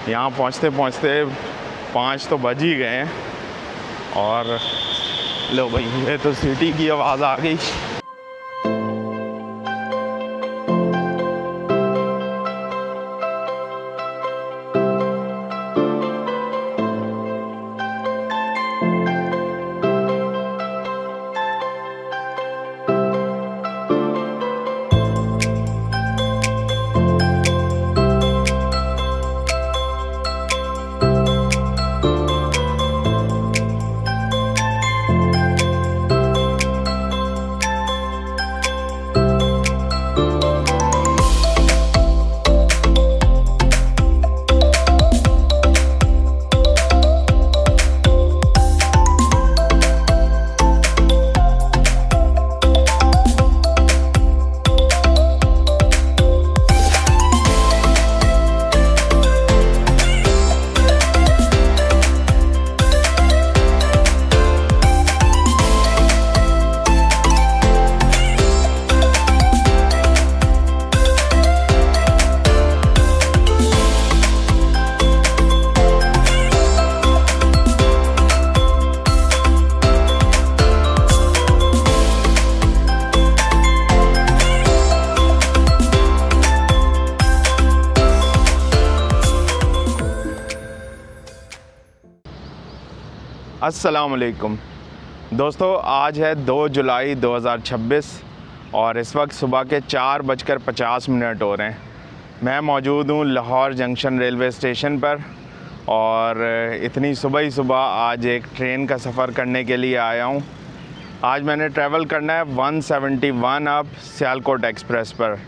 यहाँ पहुँचते पहुँचते 5 तो बज ही गए हैं। और लो भाई, ये तो सिटी की आवाज़ आ गई। अस्सलाम वालेकुम दोस्तों, आज है 2 जुलाई 2026 और इस वक्त सुबह के 4:50 हो रहे हैं। मैं मौजूद हूँ लाहौर जंक्शन रेलवे स्टेशन पर और इतनी सुबह ही सुबह आज एक ट्रेन का सफ़र करने के लिए आया हूँ। आज मैंने ट्रैवल करना है 171 अप सियालकोट एक्सप्रेस पर,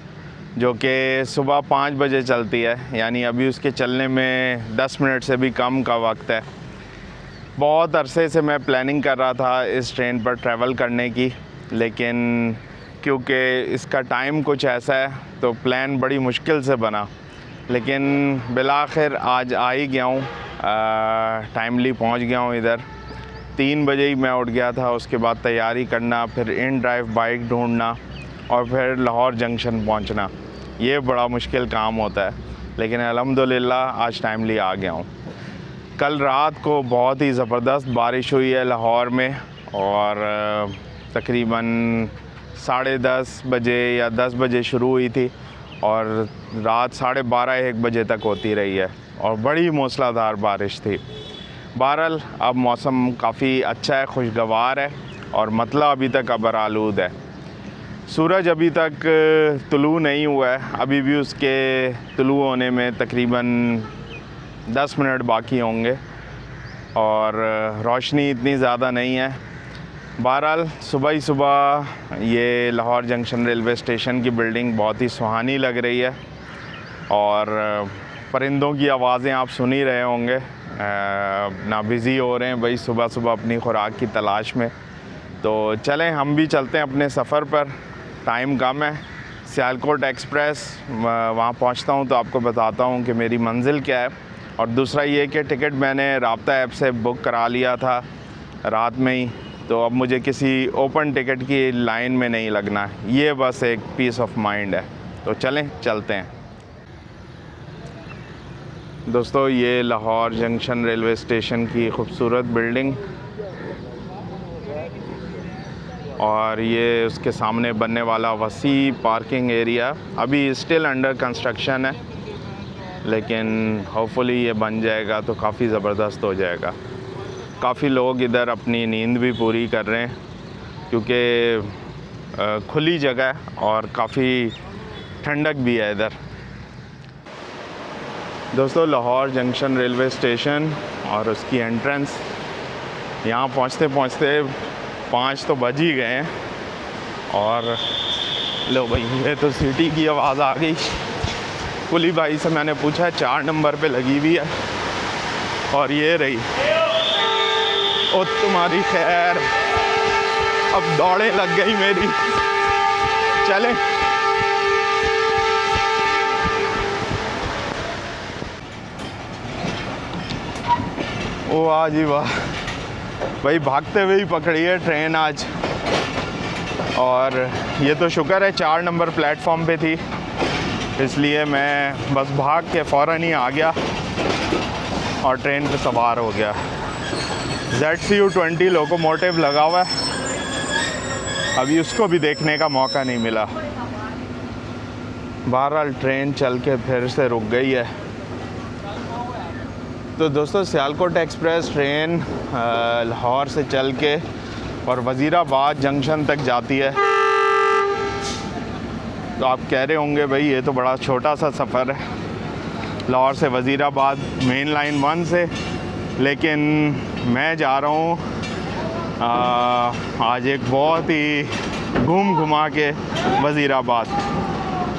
जो कि सुबह 5 बजे चलती है, यानी अभी उसके चलने में 10 मिनट से भी कम का वक्त है। बहुत अरसे से मैं प्लानिंग कर रहा था इस ट्रेन पर ट्रैवल करने की, लेकिन क्योंकि इसका टाइम कुछ ऐसा है तो प्लान बड़ी मुश्किल से बना, लेकिन बिलाखिर आज आ ही गया हूँ। टाइमली पहुँच गया हूँ इधर। 3 बजे ही मैं उठ गया था। उसके बाद तैयारी करना, फिर इन ड्राइव बाइक ढूंढना और फिर लाहौर जंक्शन पहुँचना, ये बड़ा मुश्किल काम होता है, लेकिन अल्हम्दुलिल्लाह आज टाइमली आ गया हूँ। कल रात को बहुत ही ज़बरदस्त बारिश हुई है लाहौर में और तकरीबन 10:30 बजे या 10 बजे शुरू हुई थी और रात 12:30-1 बजे तक होती रही है और बड़ी मूसलाधार बारिश थी। बहरहाल अब मौसम काफ़ी अच्छा है, खुशगवार है और मतला अभी तक अबरालूद है। सूरज अभी तक तुलू नहीं हुआ है, अभी भी उसके तुलू होने में तकरीबन 10 मिनट बाकी होंगे और रोशनी इतनी ज़्यादा नहीं है। बहरहाल सुबह ही सुबह ये लाहौर जंक्शन रेलवे स्टेशन की बिल्डिंग बहुत ही सुहानी लग रही है और परिंदों की आवाज़ें आप सुन ही रहे होंगे। ना बिज़ी हो रहे हैं भाई सुबह सुबह अपनी खुराक की तलाश में। तो चलें हम भी चलते हैं अपने सफ़र पर, टाइम कम है। सियालकोट एक्सप्रेस वहाँ पहुँचता हूँ तो आपको बताता हूँ कि मेरी मंजिल क्या है। और दूसरा ये कि टिकट मैंने राब्ता ऐप से बुक करा लिया था रात में ही, तो अब मुझे किसी ओपन टिकट की लाइन में नहीं लगना है। ये बस एक पीस ऑफ माइंड है। तो चलें चलते हैं दोस्तों। ये लाहौर जंक्शन रेलवे स्टेशन की खूबसूरत बिल्डिंग और ये उसके सामने बनने वाला वसी पार्किंग एरिया अभी स्टिल अंडर कंस्ट्रक्शन है, लेकिन होपफुली ये बन जाएगा तो काफ़ी ज़बरदस्त हो जाएगा। काफ़ी लोग इधर अपनी नींद भी पूरी कर रहे हैं क्योंकि खुली जगह है और काफ़ी ठंडक भी है इधर। दोस्तों लाहौर जंक्शन रेलवे स्टेशन और उसकी एंट्रेंस, यहाँ पहुँचते पहुँचते 5 तो बज ही गए हैं और लो भाई, ये तो सिटी की आवाज़ आ गई। कुली भाई से मैंने पूछा 4 नंबर पे लगी हुई है और ये रही। ओ तुम्हारी खैर, अब दौड़े लग गई मेरी। चले ओ वाह जी वाह भाई, भागते हुए ही पकड़ी है ट्रेन आज। और ये तो शुक्र है 4 नंबर प्लेटफॉर्म पे थी, इसलिए मैं बस भाग के फ़ौरन ही आ गया। और ट्रेन पे सवार हो गया। ZCU20 लोकोमोटिव लगा हुआ है, अभी उसको भी देखने का मौका नहीं मिला। बहरहाल ट्रेन चल के फिर से रुक गई है। तो दोस्तों सियालकोट एक्सप्रेस ट्रेन लाहौर से चल के और वज़ीराबाद जंक्शन तक जाती है। तो आप कह रहे होंगे भाई ये तो बड़ा छोटा सा सफ़र है लाहौर से वज़ीराबाद मेन लाइन 1 से, लेकिन मैं जा रहा हूँ आज एक बहुत ही घुमा के वज़ीराबाद।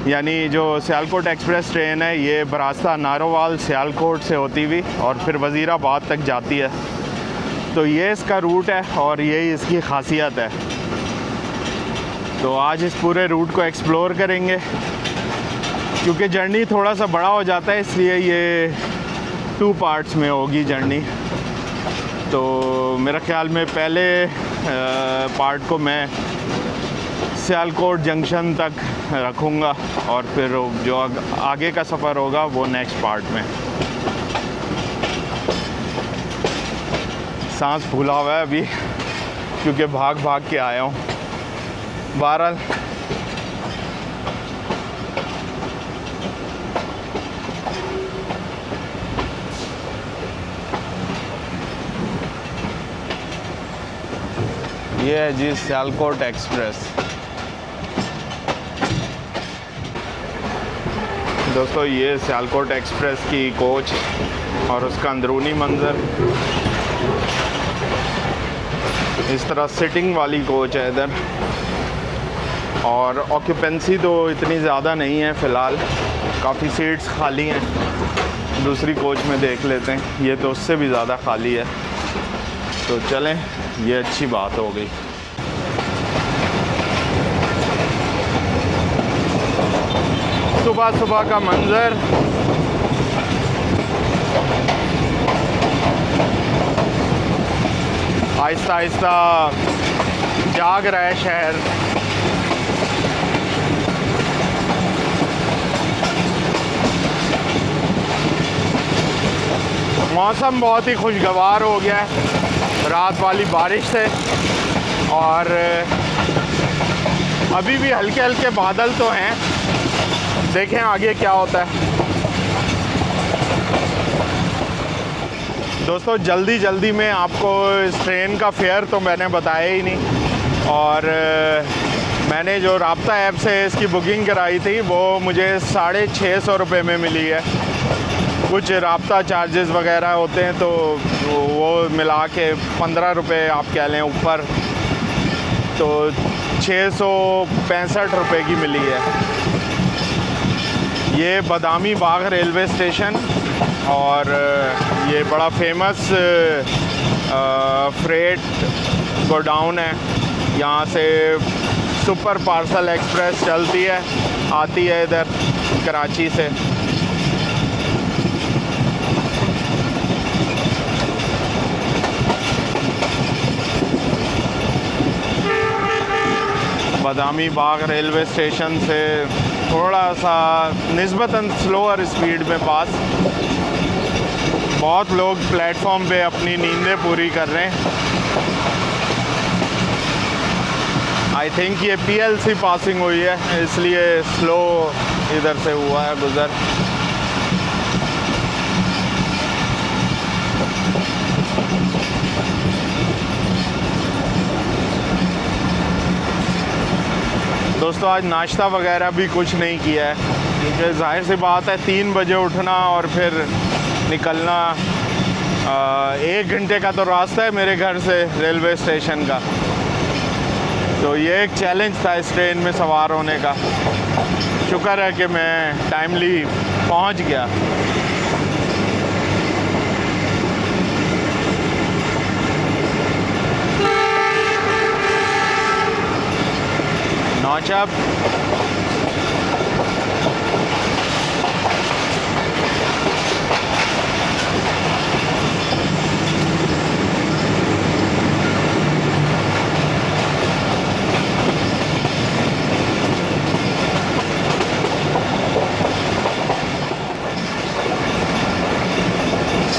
यानी जो सियालकोट एक्सप्रेस ट्रेन है ये बरास्ता नारोवाल सियालकोट से होती हुई और फिर वज़ीराबाद तक जाती है। तो ये इसका रूट है और यही इसकी ख़ासियत है। तो आज इस पूरे रूट को एक्सप्लोर करेंगे। क्योंकि जर्नी थोड़ा सा बड़ा हो जाता है इसलिए ये 2 पार्ट्स में होगी जर्नी। तो मेरा ख्याल में पहले पार्ट को मैं सियालकोट जंक्शन तक रखूँगा और फिर जो आगे का सफ़र होगा वो नेक्स्ट पार्ट में। सांस फूला हुआ है अभी क्योंकि भाग के आया हूँ। बहरहाल ये है जी सियालकोट एक्सप्रेस। दोस्तों ये सियालकोट एक्सप्रेस की कोच और उसका अंदरूनी मंज़र। इस तरह सिटिंग वाली कोच है इधर और ऑक्यूपेंसी तो इतनी ज़्यादा नहीं है फ़िलहाल, काफ़ी सीट्स खाली हैं। दूसरी कोच में देख लेते हैं, ये तो उससे भी ज़्यादा खाली है। तो चलें, ये अच्छी बात हो गई। सुबह का मंज़र, आहिस्ता आहिस्ता जाग रहा है शहर। मौसम बहुत ही खुशगवार हो गया है रात वाली बारिश से, और अभी भी हल्के हल्के बादल तो हैं। देखें आगे क्या होता है। दोस्तों जल्दी में आपको इस ट्रेन का फेयर तो मैंने बताया ही नहीं, और मैंने जो राब्ता ऐप से इसकी बुकिंग कराई थी वो मुझे 650 रुपये में मिली है। कुछ राब्ता चार्जेस वगैरह होते हैं तो वो मिला के 15 रुपये आप कह लें ऊपर, तो 665 रुपये की मिली है। ये बादामी बाग रेलवे स्टेशन, और ये बड़ा फेमस फ्रेट गोडाउन है। यहाँ से सुपर पार्सल एक्सप्रेस चलती है, आती है इधर कराची से। बादामी बाग रेलवे स्टेशन से थोड़ा सा निस्बतन स्लोअर स्पीड में पास। बहुत लोग प्लेटफॉर्म पे अपनी नींदें पूरी कर रहे हैं। आई थिंक ये PLC पासिंग हुई है इसलिए स्लो इधर से हुआ है गुज़र। दोस्तों आज नाश्ता वगैरह भी कुछ नहीं किया है क्योंकि जाहिर सी बात है 3 बजे उठना और फिर निकलना। 1 घंटे का तो रास्ता है मेरे घर से रेलवे स्टेशन का। तो ये एक चैलेंज था इस ट्रेन में सवार होने का। शुक्र है कि मैं टाइमली पहुंच गया। नौचब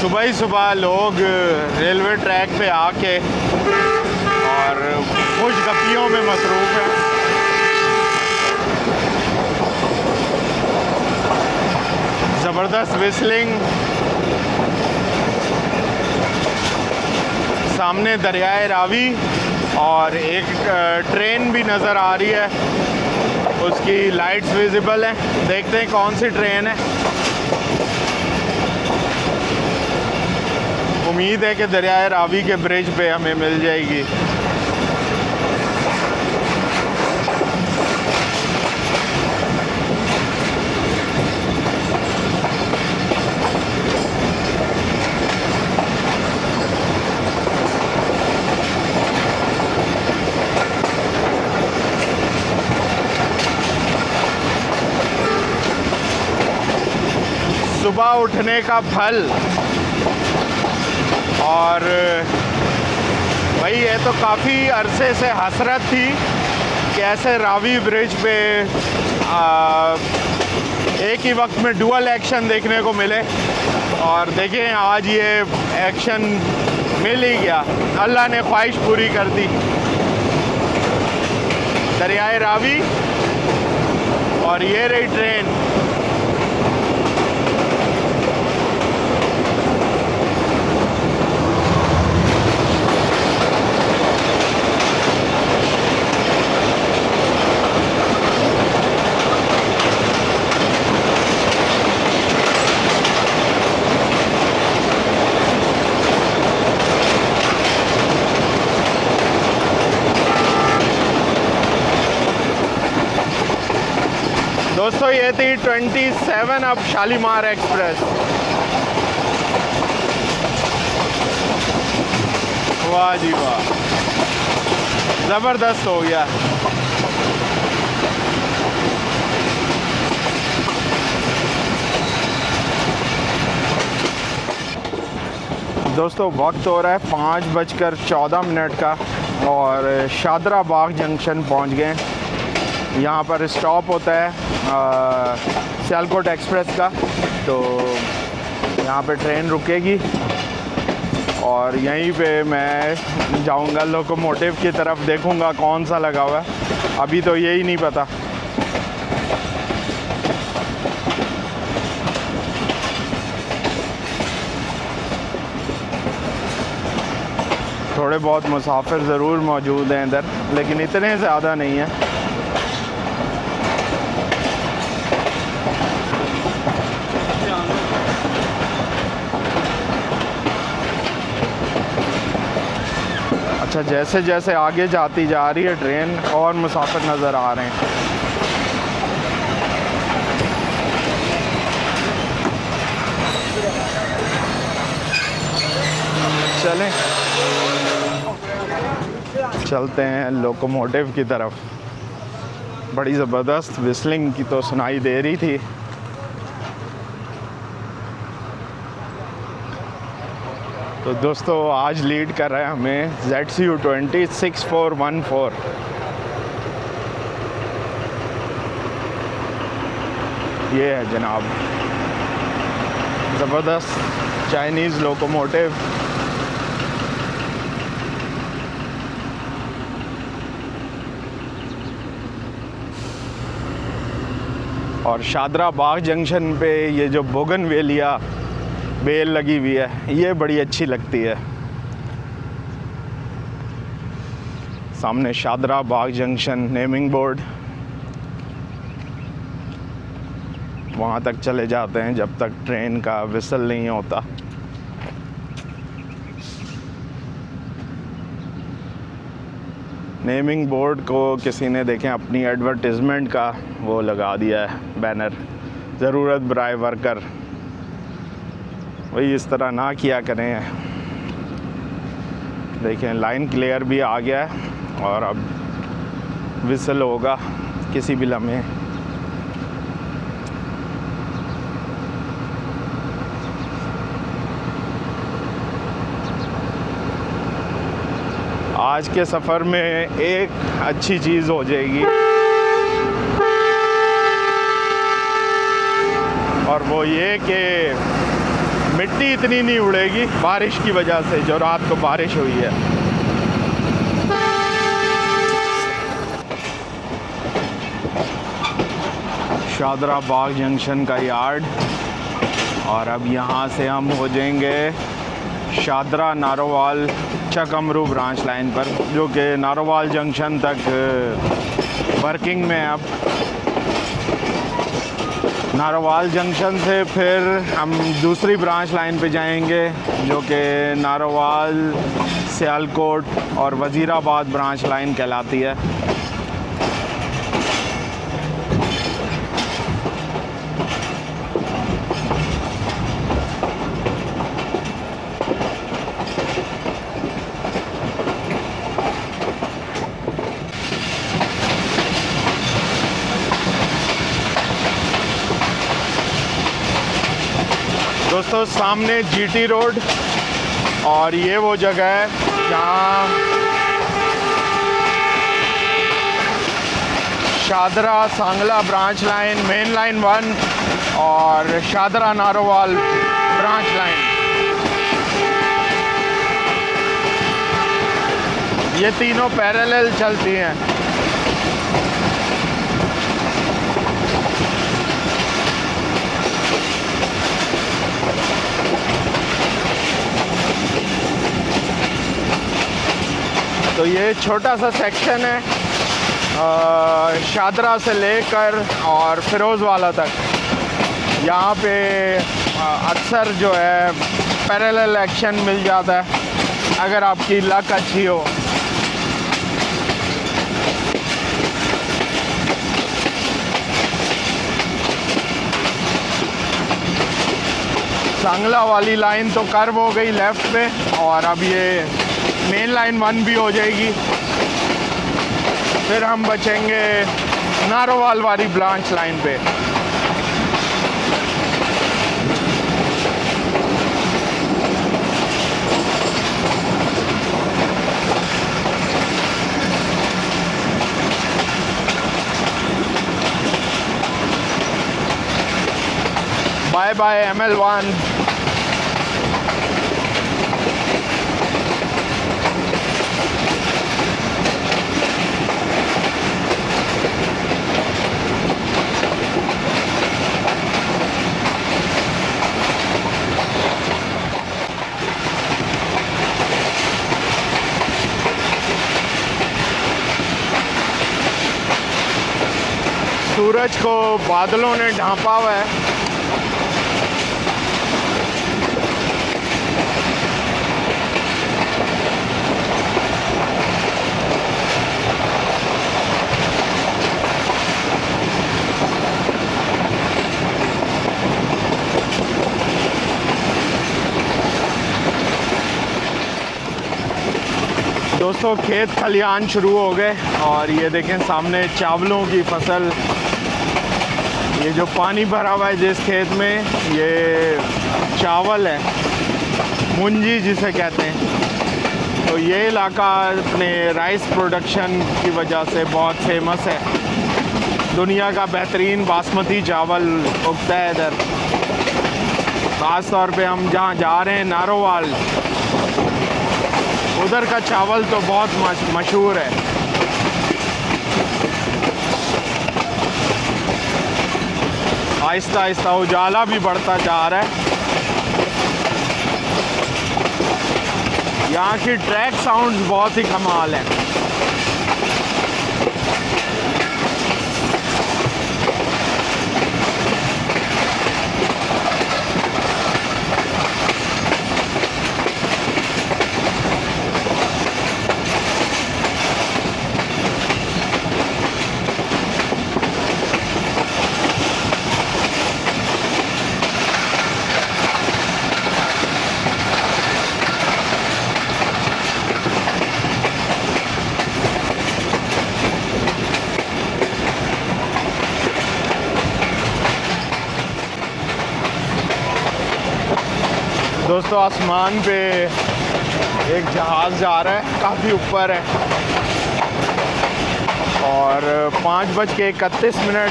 सुबह ही सुबह लोग रेलवे ट्रैक पे आके और खुश गप्पियों में मसरूफ़ हैं। ज़बरदस्त विस्लिंग, सामने दरियाए रावी और एक ट्रेन भी नज़र आ रही है, उसकी लाइट्स विजिबल हैं। देखते हैं कौन सी ट्रेन है। उम्मीद है कि दरियाए रावी के ब्रिज पे हमें मिल जाएगी। सुबह उठने का फल, और भाई ये तो काफ़ी अरसे से हसरत थी कि ऐसे रावी ब्रिज पे एक ही वक्त में डुअल एक्शन देखने को मिले, और देखें आज ये एक्शन मिल ही गया। अल्लाह ने ख्वाहिश पूरी कर दी। दरियाए रावी और ये रही ट्रेन। दोस्तों ये थी 27 अब शालीमार एक्सप्रेस। वाह जी वाह, ज़बरदस्त हो गया। दोस्तों वक्त हो रहा है 5:14 का और शादरा बाग जंक्शन पहुंच गए। यहाँ पर स्टॉप होता है सियालकोट एक्सप्रेस का, तो यहाँ पे ट्रेन रुकेगी और यहीं पे मैं जाऊँगा लोकोमोटिव की तरफ, देखूँगा कौन सा लगा हुआ है। अभी तो यही नहीं पता। थोड़े बहुत मुसाफिर ज़रूर मौजूद हैं इधर, लेकिन इतने ज़्यादा नहीं है। अच्छा, जैसे जैसे आगे जाती जा रही है ट्रेन और मुसाफिर नज़र आ रहे हैं। चलें, चलते हैं लोकोमोटिव की तरफ। बड़ी ज़बरदस्त विस्लिंग की तो सुनाई दे रही थी। तो दोस्तों आज लीड कर रहा है हमें ZCU20 6414। ये है जनाब ज़बरदस्त चाइनीज़ लोकोमोटिव। और शादरा बाग जंक्शन पे ये जो बोगनवेलिया बेल लगी हुई है, ये बड़ी अच्छी लगती है। सामने शादरा बाग जंक्शन नेमिंग बोर्ड, वहाँ तक चले जाते हैं जब तक ट्रेन का विसल नहीं होता। नेमिंग बोर्ड को किसी ने देखें अपनी एडवर्टिजमेंट का वो लगा दिया है बैनर, ज़रूरत बराए वर्कर। वही इस तरह ना किया करें। देखें लाइन क्लियर भी आ गया है और अब विसल होगा किसी भी लम्हे। आज के सफ़र में एक अच्छी चीज़ हो जाएगी और वो ये कि मिट्टी इतनी नहीं उड़ेगी बारिश की वजह से, जो रात को बारिश हुई है। शादरा बाग जंक्शन का यार्ड, और अब यहाँ से हम हो जाएंगे शादरा नारोवाल चकमरू ब्रांच लाइन पर, जो कि नारोवाल जंक्शन तक वर्किंग में है। अब नारोवाल जंक्शन से फिर हम दूसरी ब्रांच लाइन पे जाएंगे, जो कि नारोवाल सियालकोट और वज़ीराबाद ब्रांच लाइन कहलाती है। दोस्तों सामने जीटी रोड, और ये वो जगह है जहाँ Shahdara Sangla branch line, main line 1 और शादरा नारोवाल ब्रांच लाइन, ये तीनों पैरेलल चलती हैं। तो ये छोटा सा सेक्शन है शादरा से लेकर और फिरोज़वाला तक। यहाँ पे अक्सर जो है पैरेलल एक्शन मिल जाता है अगर आपकी लक अच्छी हो। सांगला वाली लाइन तो कर्व हो गई लेफ़्ट पे, और अब ये मेन लाइन 1 भी हो जाएगी। फिर हम बचेंगे नारोवाल वाली ब्रांच लाइन पे। Bye bye ML1। सूरज को बादलों ने ढांपा हुआ है। दोस्तों खेत खलिहान शुरू हो गए, और ये देखें सामने चावलों की फसल। ये जो पानी भरा हुआ है जिस खेत में, ये चावल है, मुंजी जिसे कहते हैं। तो ये इलाका अपने राइस प्रोडक्शन की वजह से बहुत फेमस है। दुनिया का बेहतरीन बासमती चावल उगता है इधर। ख़ास तौर पे हम जहाँ जा रहे हैं नारोवाल, उधर का चावल तो बहुत मशहूर है। आहिस्ता आहिस्ता उजाला भी बढ़ता जा रहा है। यहाँ की ट्रैक साउंड्स बहुत ही कमाल है। दोस्तों आसमान पे एक जहाज़ जा रहा है, काफ़ी ऊपर है, और 5:31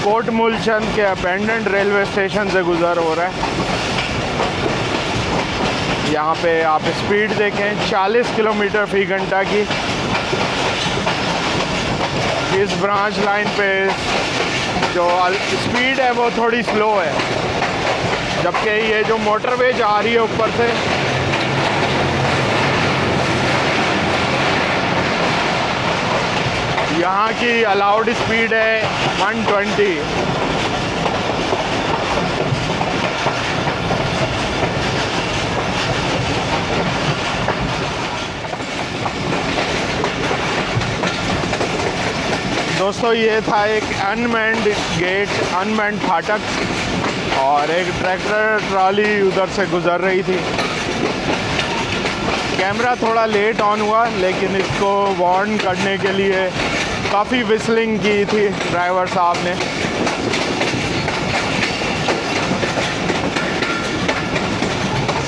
कोट मूलचंद के अपेंडेंट रेलवे स्टेशन से गुज़र हो रहा है। यहाँ पे आप स्पीड देखें 40 किलोमीटर फ़ी घंटा की। इस ब्रांच लाइन पे जो स्पीड है वो थोड़ी स्लो है, जबकि ये जो मोटरवे जा रही है ऊपर से यहाँ की अलाउड स्पीड है 120। दोस्तों ये था एक अनमैन्ड गेट, अनमैन्ड फाटक, और एक ट्रैक्टर ट्रॉली उधर से गुज़र रही थी। कैमरा थोड़ा लेट ऑन हुआ, लेकिन इसको वार्न करने के लिए काफ़ी विस्लिंग की थी ड्राइवर साहब ने।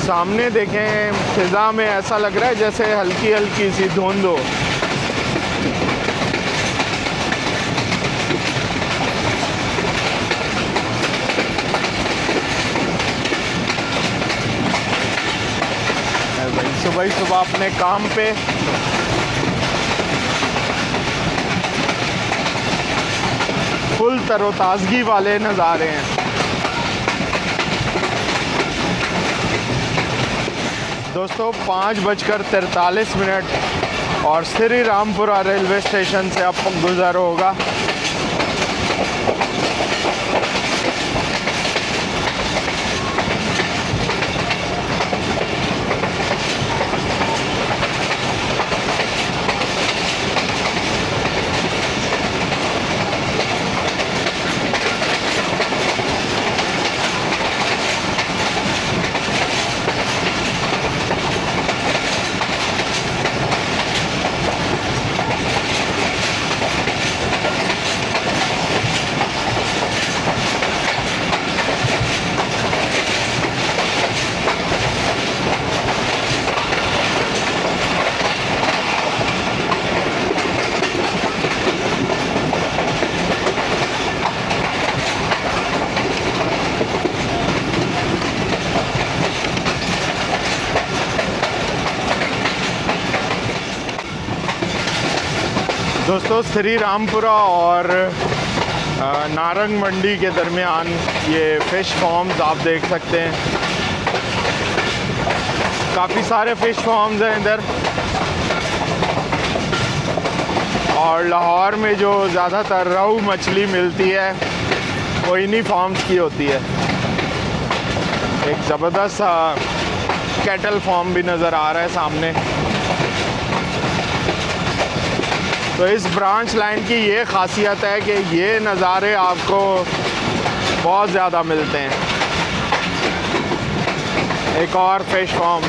सामने देखें, फिज़ा में ऐसा लग रहा है जैसे हल्की हल्की सी धुंध हो। सुबह ही सुबह अपने काम पे फुल तरोताज़गी वाले नज़ारे हैं। दोस्तों 5:43 और श्री रामपुरा रेलवे स्टेशन से अब गुज़र होगा। दोस्तों श्री रामपुरा और नारंग मंडी के दरमियान ये फ़िश फार्म्स आप देख सकते हैं। काफ़ी सारे फ़िश फार्म्स हैं इधर, और लाहौर में जो ज़्यादातर रोहू मछली मिलती है वो इन्हीं फार्म्स की होती है। एक ज़बरदस्त कैटल फार्म भी नज़र आ रहा है सामने। तो इस ब्रांच लाइन की ये ख़ासियत है कि ये नज़ारे आपको बहुत ज़्यादा मिलते हैं। एक और फिश फार्म,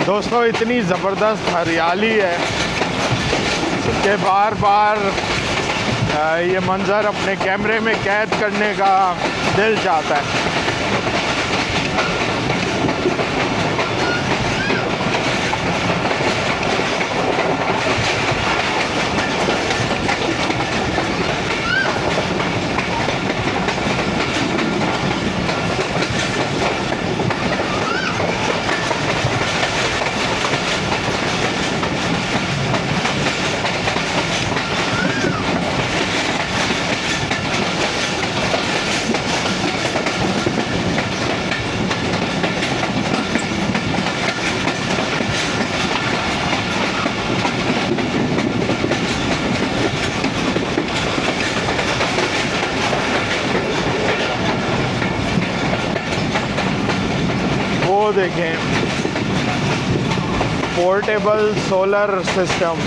दोस्तों इतनी ज़बरदस्त हरियाली है कि बार बार ये मंज़र अपने कैमरे में कैद करने का दिल चाहता है। वो देखें, पोर्टेबल सोलर सिस्टम।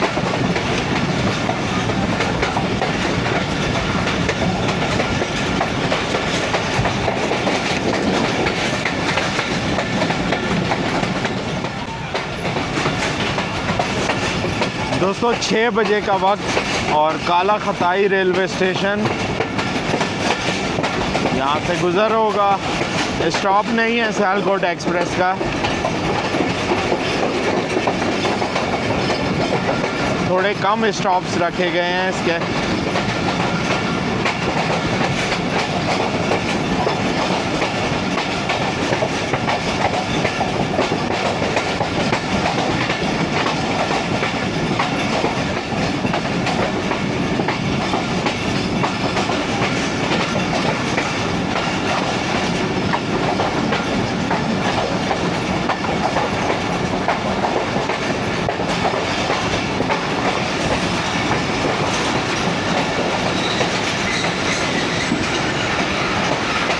दोस्तों 6 बजे का वक्त और काला खताई रेलवे स्टेशन यहाँ से गुज़र होगा। स्टॉप नहीं है सियालकोट एक्सप्रेस का, थोड़े कम स्टॉप्स रखे गए हैं इसके।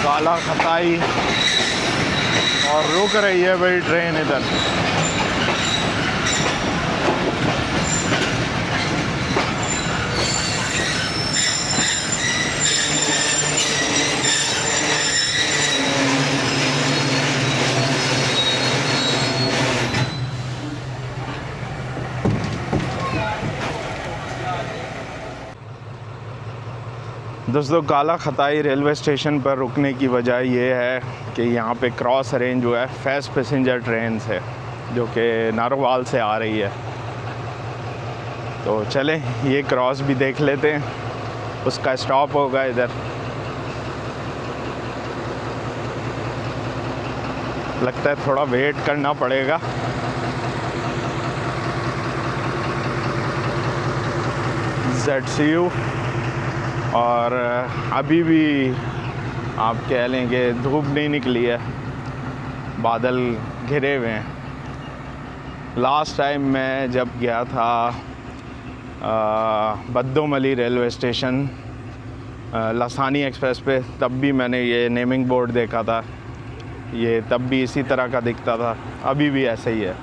काला खताई और रुक रही है भाई ट्रेन इधर। दोस्तों काला खताई रेलवे स्टेशन पर रुकने की वजह ये है कि यहाँ पे क्रॉस अरेंज हुआ है फास्ट पैसेंजर ट्रेन से, जो कि नारोवाल से आ रही है। तो चलें ये क्रॉस भी देख लेते हैं, उसका स्टॉप होगा इधर। लगता है थोड़ा वेट करना पड़ेगा। ZCU और अभी भी आप कह लें कि धूप नहीं निकली है, बादल घिरे हुए हैं। लास्ट टाइम मैं जब गया था बद्दोमली रेलवे स्टेशन लसानी एक्सप्रेस पे, तब भी मैंने ये नेमिंग बोर्ड देखा था। ये तब भी इसी तरह का दिखता था, अभी भी ऐसे ही है।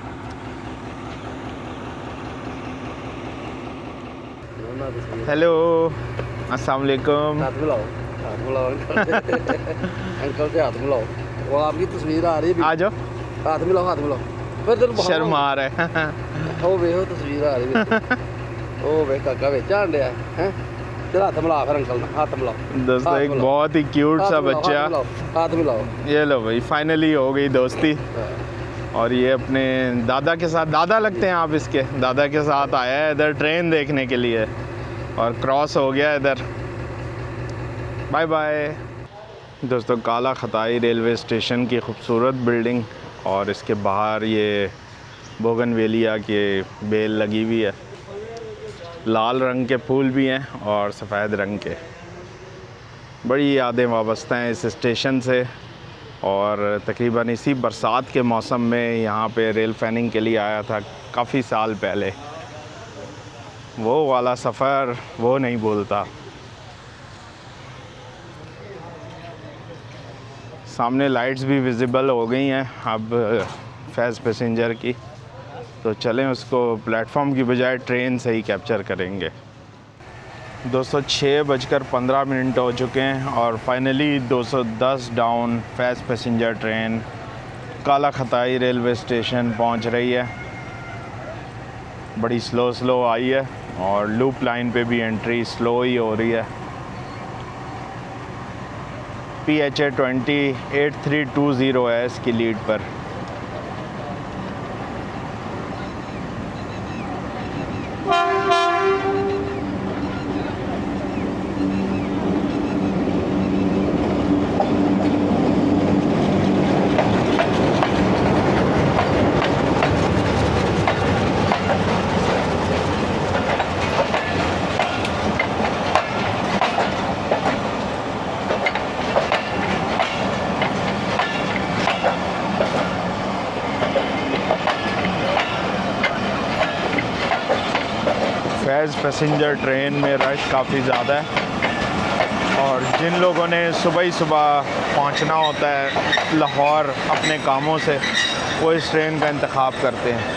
हेलो, अस्सलाम वालेकुम। हाथ मिलाओ, हाथ मिलाओ अंकल से हाथ मिलाओ। वो आपकी तस्वीर आ रही है। आ जाओ, हाथ मिलाओ, हाथ मिलाओ। फिर तेन शर्म आ रहा है। ओ वे तस्वीर आ रही है। ओ वे काका वे जान रहा है। चल हाथ मिला फिर अंकल ना, हाथ मिलाओ। दोस्तों एक बहुत ही क्यूट सा बच्चा, हाथ मिलाओ। ये लो भाई फाइनली हो गई दोस्ती। और ये अपने दादा के साथ, दादा लगते हैं आप इसके, दादा के साथ आया है इधर ट्रेन देखने के लिए और क्रॉस हो गया इधर। Bye bye. दोस्तों काला खताई रेलवे स्टेशन की खूबसूरत बिल्डिंग और इसके बाहर ये बोगनवेलिया के बेल लगी हुई है। लाल रंग के फूल भी हैं और सफ़ेद रंग के। बड़ी यादें वाबस्ता हैं इस स्टेशन से। और तकरीबन इसी बरसात के मौसम में यहाँ पे रेल फैनिंग के लिए आया था काफ़ी साल पहले। वो वाला सफ़र वो नहीं भूलता। सामने लाइट्स भी विजिबल हो गई हैं अब फास्ट पैसेंजर की, तो चलें उसको प्लेटफॉर्म की बजाय ट्रेन से ही कैप्चर करेंगे। दोस्तों 6:15 हो चुके हैं और finally 210 down fast passenger train काला खताई रेलवे स्टेशन पहुंच रही है। बड़ी स्लो आई है और लूप लाइन पे भी एंट्री स्लो ही हो रही है। PHA 208320 है इसकी लीड पर। फास्ट पैसेंजर ट्रेन में रश काफ़ी ज़्यादा है और जिन लोगों ने सुबह ही सुबह पहुंचना होता है लाहौर अपने कामों से, वो इस ट्रेन का इंतखाब करते हैं।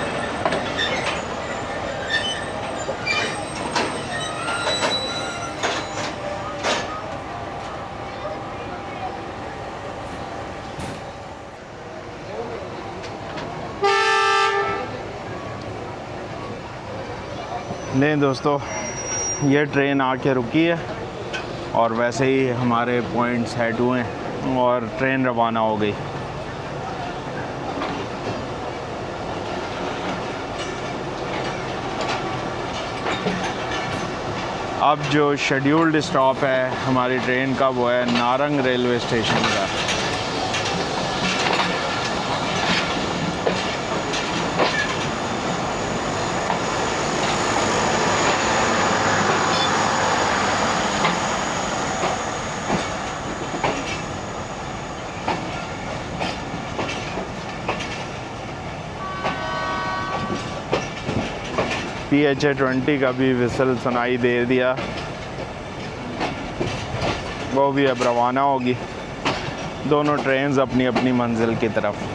नहीं दोस्तों, ये ट्रेन आके रुकी है और वैसे ही हमारे पॉइंट सेट हुए हैं और ट्रेन रवाना हो गई। अब जो शेड्यूल्ड स्टॉप है हमारी ट्रेन का वो है नारंग रेलवे स्टेशन का। PHA-20 का भी विसल सुनाई दे दिया, वो भी अब रवाना होगी। दोनों ट्रेन्स अपनी अपनी मंजिल की तरफ।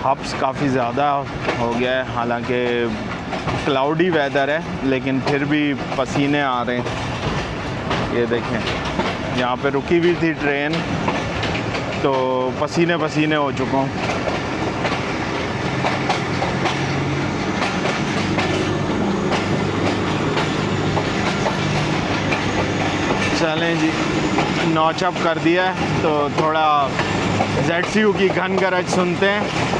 हब्स काफ़ी ज़्यादा हो गया है, हालांकि क्लाउडी वेदर है लेकिन फिर भी पसीने आ रहे हैं। ये देखें, यहाँ पे रुकी हुई थी ट्रेन तो पसीने पसीने हो चुका हूँ। चलें जी, नौचअप कर दिया है तो थोड़ा ZCU की घन गरज सुनते हैं।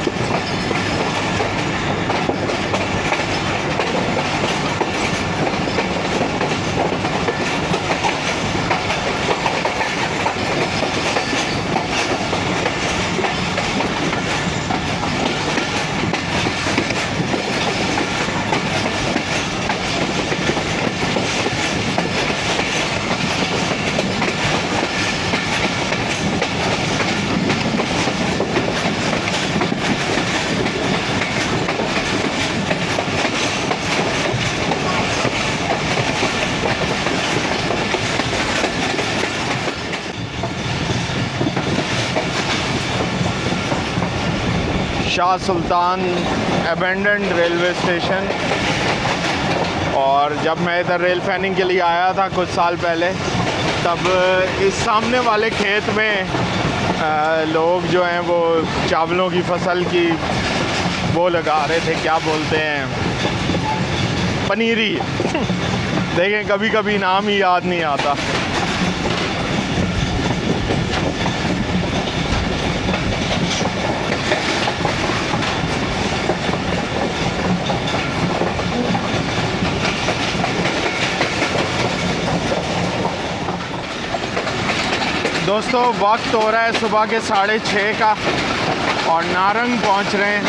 शाह सुल्तान एबेंडेंड रेलवे स्टेशन। और जब मैं इधर रेल फैनिंग के लिए आया था कुछ साल पहले, तब इस सामने वाले खेत में लोग जो हैं वो चावलों की फसल की वो लगा रहे थे, क्या बोलते हैं, पनीरी। देखें, कभी कभी नाम ही याद नहीं आता। दोस्तों, वक्त हो रहा है सुबह के 6:30 का और नारंग पहुंच रहे हैं।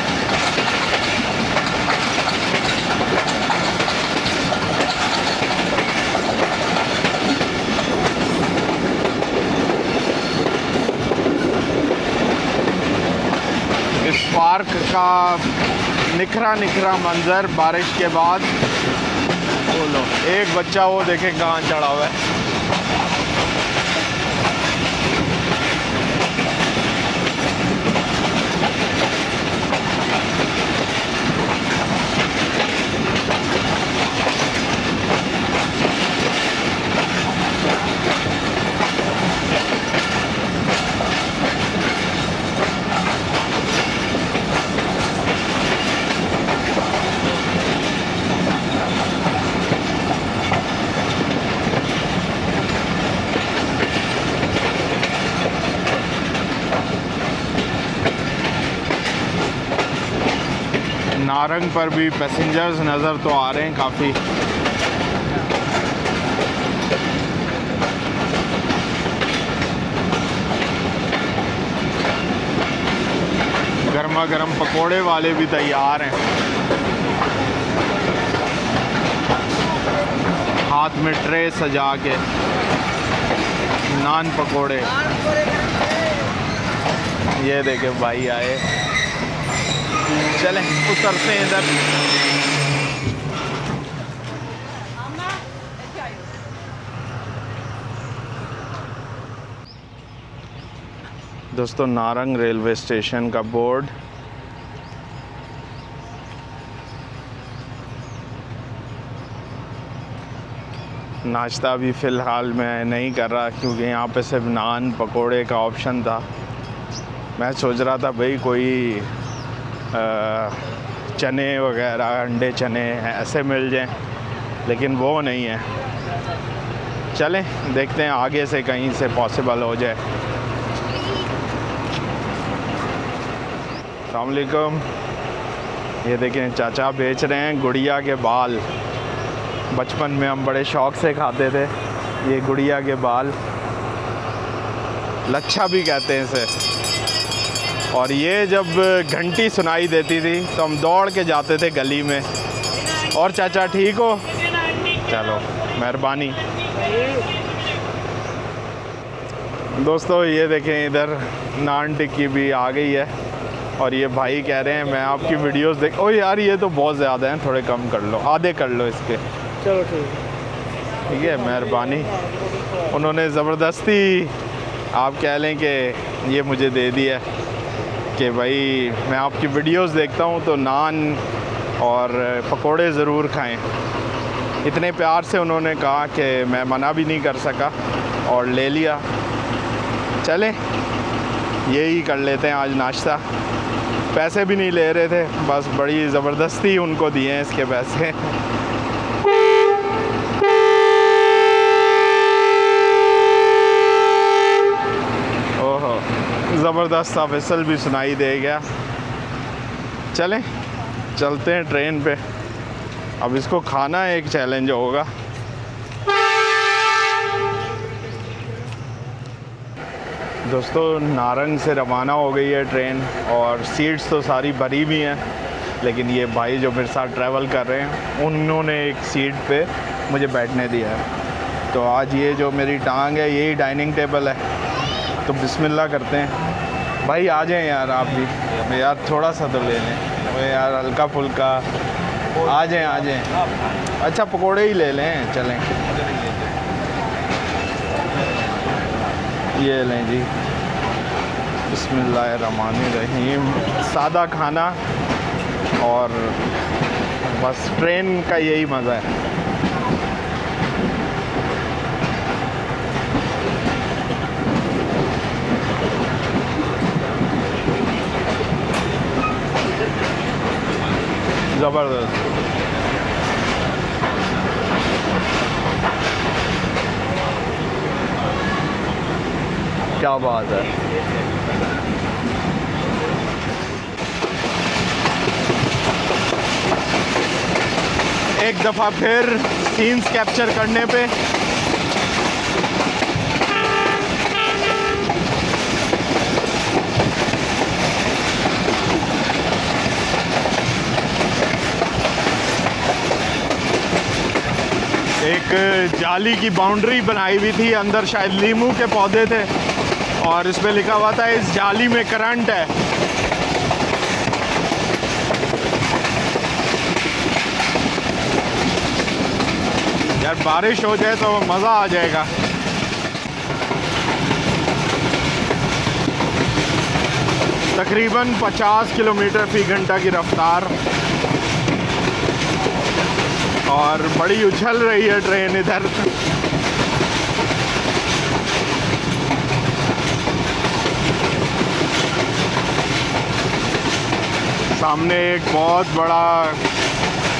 इस पार्क का निखरा निखरा मंजर बारिश के बाद। बोलो, एक बच्चा वो देखें कहाँ चढ़ा हुआ है। नारंग पर भी पैसेंजर्स नज़र तो आ रहे हैं काफ़ी। गर्मा गर्म पकोड़े वाले भी तैयार हैं, हाथ में ट्रे सजा के नान पकोड़े। ये देखे भाई आए, चलें उतरते हैं इधर। दोस्तों, नारंग रेलवे स्टेशन का बोर्ड नाश्ता भी फ़िलहाल मैं नहीं कर रहा क्योंकि यहाँ पे सिर्फ नान पकोड़े का ऑप्शन था। मैं सोच रहा था भाई कोई चने वगैरह अंडे चने ऐसे मिल जाएं, लेकिन वो नहीं है। चलें देखते हैं आगे से कहीं से पॉसिबल हो जाए। अस्सलाम वालेकुम। ये देखें चाचा बेच रहे हैं गुड़िया के बाल। बचपन में हम बड़े शौक़ से खाते थे ये गुड़िया के बाल, लच्छा भी कहते हैं इसे। और ये जब घंटी सुनाई देती थी तो हम दौड़ के जाते थे गली में। और चाचा ठीक हो? चलो मेहरबानी। दोस्तों ये देखें इधर नान टिक्की भी आ गई है और ये भाई कह रहे हैं मैं आपकी वीडियोस देख। ओ यार ये तो बहुत ज़्यादा हैं, थोड़े कम कर लो, आधे कर लो इसके। चलो ठीक है मेहरबानी। उन्होंने ज़बरदस्ती आप कह लें कि ये मुझे दे दिया कि भाई मैं आपकी वीडियोस देखता हूँ तो नान और पकोड़े ज़रूर खाएं। इतने प्यार से उन्होंने कहा कि मैं मना भी नहीं कर सका और ले लिया। चलें यही कर लेते हैं आज नाश्ता। पैसे भी नहीं ले रहे थे, बस बड़ी ज़बरदस्ती उनको दिए हैं इसके पैसे। ओहो ज़बरदस्त सा विसल भी सुनाई दे गया। चलें चलते हैं ट्रेन पे। अब इसको खाना एक चैलेंज होगा। दोस्तों नारंग से रवाना हो गई है ट्रेन और सीट्स तो सारी भरी हुई हैं, लेकिन ये भाई जो मेरे साथ ट्रैवल कर रहे हैं उन्होंने एक सीट पे मुझे बैठने दिया है। तो आज ये जो मेरी टांग है यही डाइनिंग टेबल है, तो बिस्मिल्लाह करते हैं। भाई आ जाएं यार आप भी, यार थोड़ा सा तो ले लें यार, हल्का फुल्का आ जाएं। अच्छा पकोड़े ही ले लें, चलें ये लें जी। बिस्मिल्लाहिर्रहमानिर्रहीम। सादा खाना और बस ट्रेन का यही मज़ा है। ज़बरदस्त। क्या बात है। एक दफ़ा फिर सीन्स कैप्चर करने पे एक जाली की बाउंड्री बनाई हुई थी, अंदर शायद लीमू के पौधे थे और इस पे लिखा हुआ था इस जाली में करंट है। यार बारिश हो जाए तो मज़ा आ जाएगा। तकरीबन 50 किलोमीटर फ़ी घंटा की रफ्तार और बड़ी उछल रही है ट्रेन इधर। सामने एक बहुत बड़ा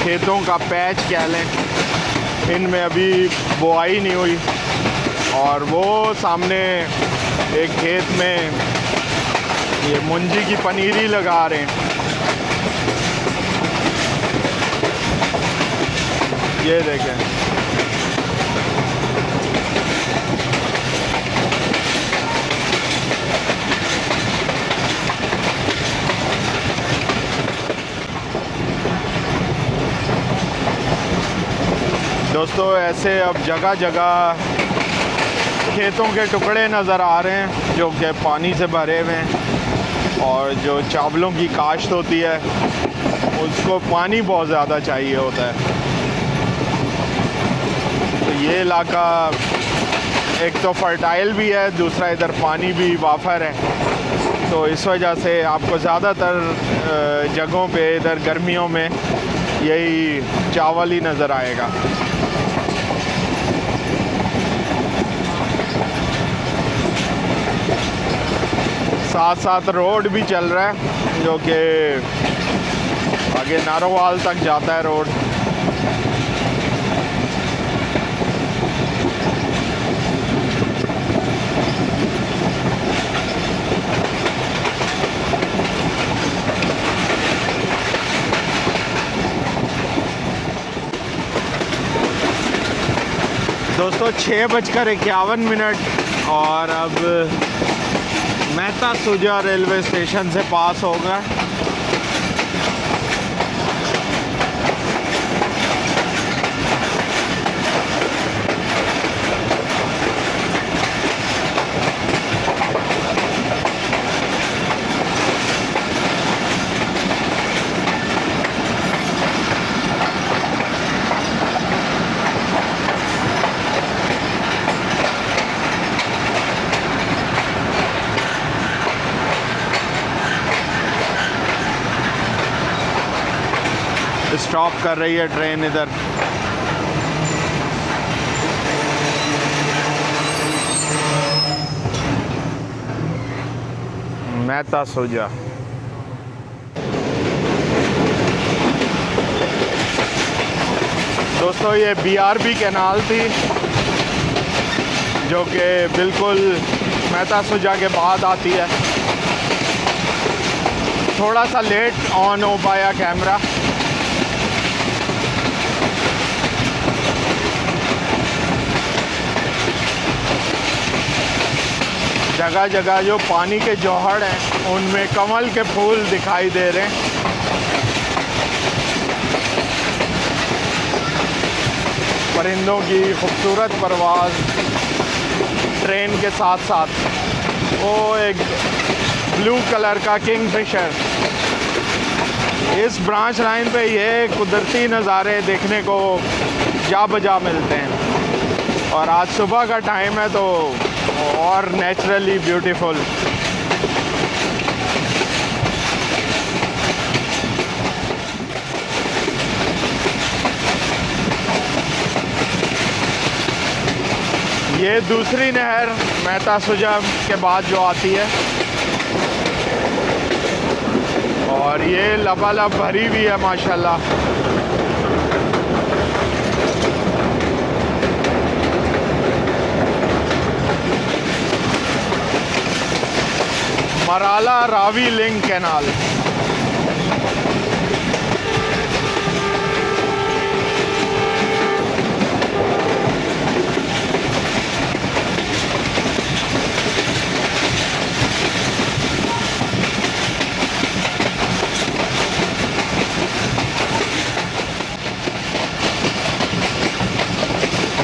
खेतों का पैच कह लें, इनमें अभी बुआई नहीं हुई और वो सामने एक खेत में ये मुंजी की पनीरी लगा रहे हैं। ये देखें दोस्तों, ऐसे अब जगह जगह खेतों के टुकड़े नज़र आ रहे हैं जो कि पानी से भरे हुए हैं और जो चावलों की काश्त होती है उसको पानी बहुत ज़्यादा चाहिए होता है। तो ये इलाका एक तो फर्टाइल भी है, दूसरा इधर पानी भी वाफर है, तो इस वजह से आपको ज़्यादातर जगहों पे इधर गर्मियों में यही चावल ही नज़र आएगा। साथ साथ रोड भी चल रहा है जो कि आगे नारोवाल तक जाता है रोड। दोस्तों 6:51 और अब मेहता सुजा रेलवे स्टेशन से पास होगा। स्टॉप कर रही है ट्रेन इधर। मेहता सुजा। दोस्तों ये BRB कैनाल थी जो कि बिल्कुल मेहता सुजा के बाद आती है। थोड़ा सा लेट ऑन हो पाया कैमरा। जगह जगह जो पानी के जौहर हैं उनमें कमल के फूल दिखाई दे रहे हैं। परिंदों की खूबसूरत परवाज़ ट्रेन के साथ साथ। वो एक ब्लू कलर का किंगफिशर। इस ब्रांच लाइन पे ये कुदरती नज़ारे देखने को जा बजा मिलते हैं और आज सुबह का टाइम है तो और नेचुरली ब्यूटीफुल। ये दूसरी नहर मेहता सुजा के बाद जो आती है और ये लबालब भरी भी है माशाल्लाह। Marala Ravi link canal.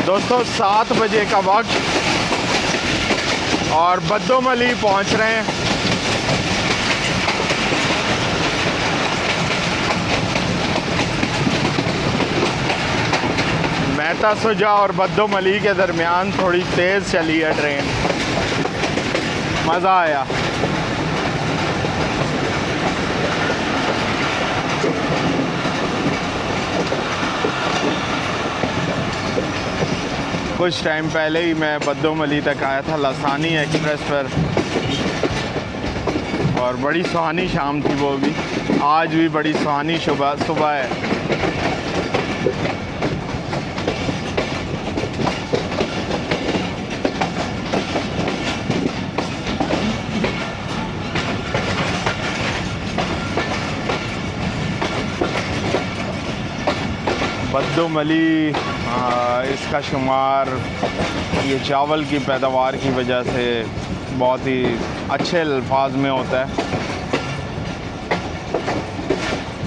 दोस्तों 7 बजे का वक्त और बद्दोमली पहुंच रहे हैं। मेहता सुजा और बद्दोमली के दरमियान थोड़ी तेज़ चली है ट्रेन। मज़ा आया। कुछ टाइम पहले ही मैं बद्दोमली तक आया था लसानी एक्सप्रेस पर और बड़ी सुहानी शाम थी वो भी। आज भी बड़ी सुहानी सुबह है। बद्दोमली इसका शुमार ये चावल की पैदावार की वजह से बहुत ही अच्छे अल्फाज में होता है।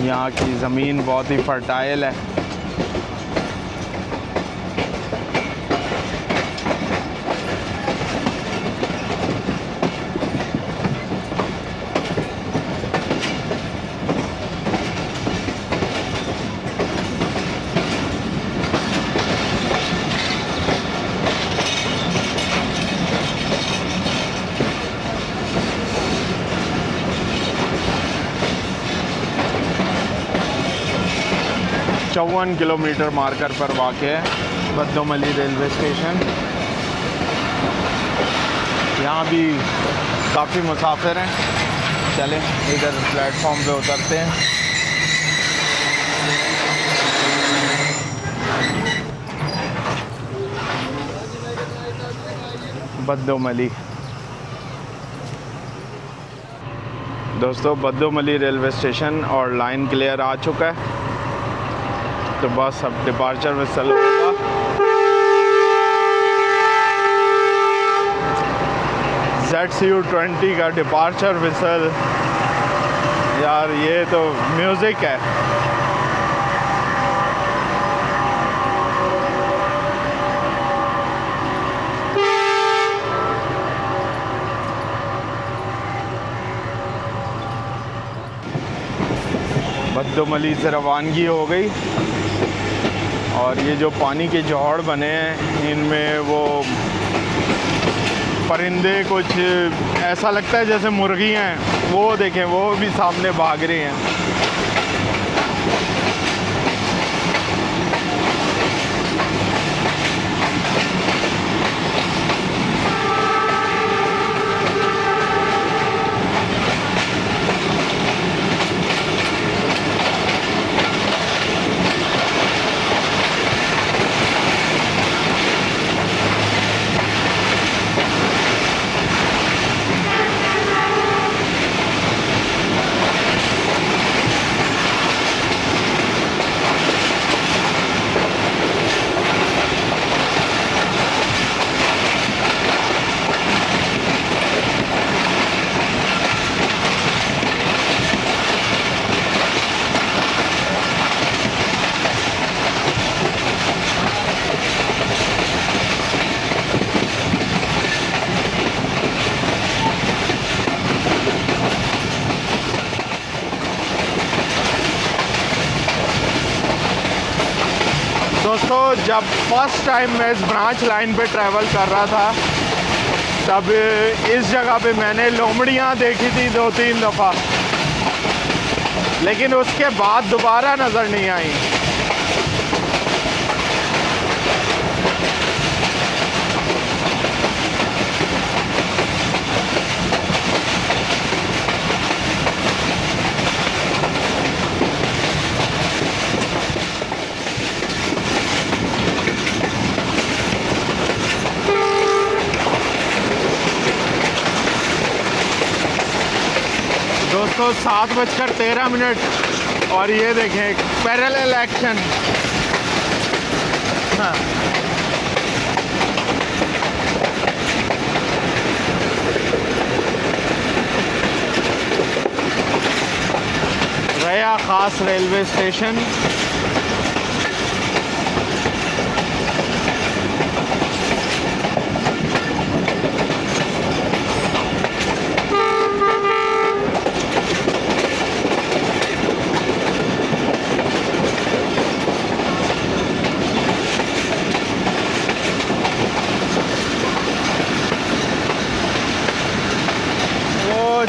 यहाँ की ज़मीन बहुत ही फर्टाइल है। चौवन किलोमीटर मार्कर पर वाक़ है बद्दोमली रेलवे स्टेशन। यहाँ भी काफ़ी मुसाफिर हैं। चलें इधर प्लेटफॉर्म पे उतरते हैं। बद्दोमली दोस्तों, बद्दोमली रेलवे स्टेशन और लाइन क्लियर आ चुका है, तो बस अब डिपार्चर विसल होगा। ZCU20 का डिपार्चर विसल, यार ये तो म्यूज़िक है। बद्दोमली से रवानगी हो गई और ये जो पानी के जौहड़ बने हैं, इनमें वो परिंदे कुछ ऐसा लगता है जैसे मुर्गियाँ हैं, वो देखें वो भी सामने भाग रही हैं। दोस्तों, जब फर्स्ट टाइम मैं इस ब्रांच लाइन पे ट्रैवल कर रहा था, तब इस जगह पे मैंने लोमड़ियाँ देखी थी 2-3 दफ़ा, लेकिन उसके बाद दोबारा नज़र नहीं आई। दोस्तों 7:13 और ये देखें पैरेलल एक्शन। हाँ, रया खास रेलवे स्टेशन।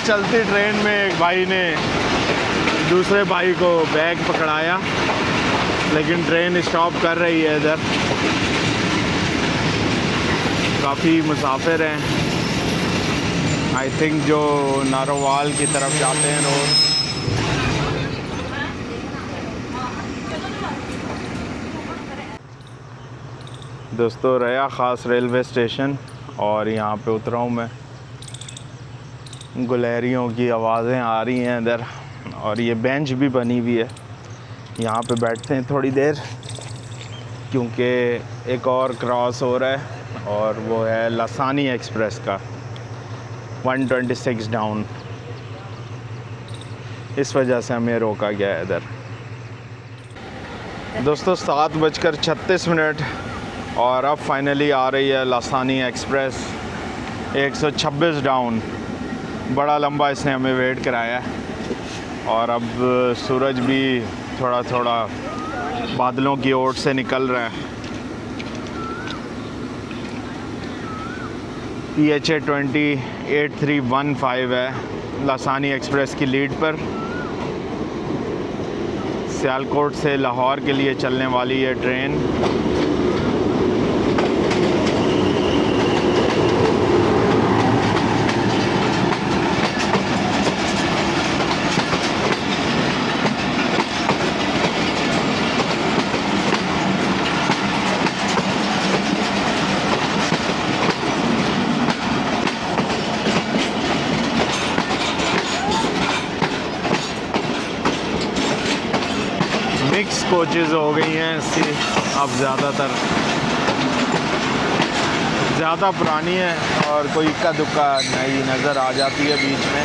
चलती ट्रेन में एक भाई ने दूसरे भाई को बैग पकड़ाया, लेकिन ट्रेन स्टॉप कर रही है इधर। काफ़ी मुसाफिर हैं, आई थिंक जो नारोवाल की तरफ जाते हैं रोड। दोस्तों रया ख़ास रेलवे स्टेशन और यहाँ पे उतरा हूँ मैं। गुलहरियों की आवाज़ें आ रही हैं इधर और ये बेंच भी बनी हुई है, यहाँ पे बैठते हैं थोड़ी देर, क्योंकि एक और क्रॉस हो रहा है और वो है लासानी एक्सप्रेस का 126 डाउन। इस वजह से हमें रोका गया है इधर। दोस्तों 7:36 और अब फाइनली आ रही है लासानी एक्सप्रेस 126 डाउन। बड़ा लंबा इसने हमें वेट कराया है और अब सूरज भी थोड़ा थोड़ा बादलों की ओट से निकल रहा है। PHA 208315 है लासानी एक्सप्रेस की लीड पर। सियालकोट से लाहौर के लिए चलने वाली ये ट्रेन कोचेज़ हो गई हैं इसकी अब ज़्यादा पुरानी है और कोई इक्का दुक्का नई नज़र आ जाती है बीच में।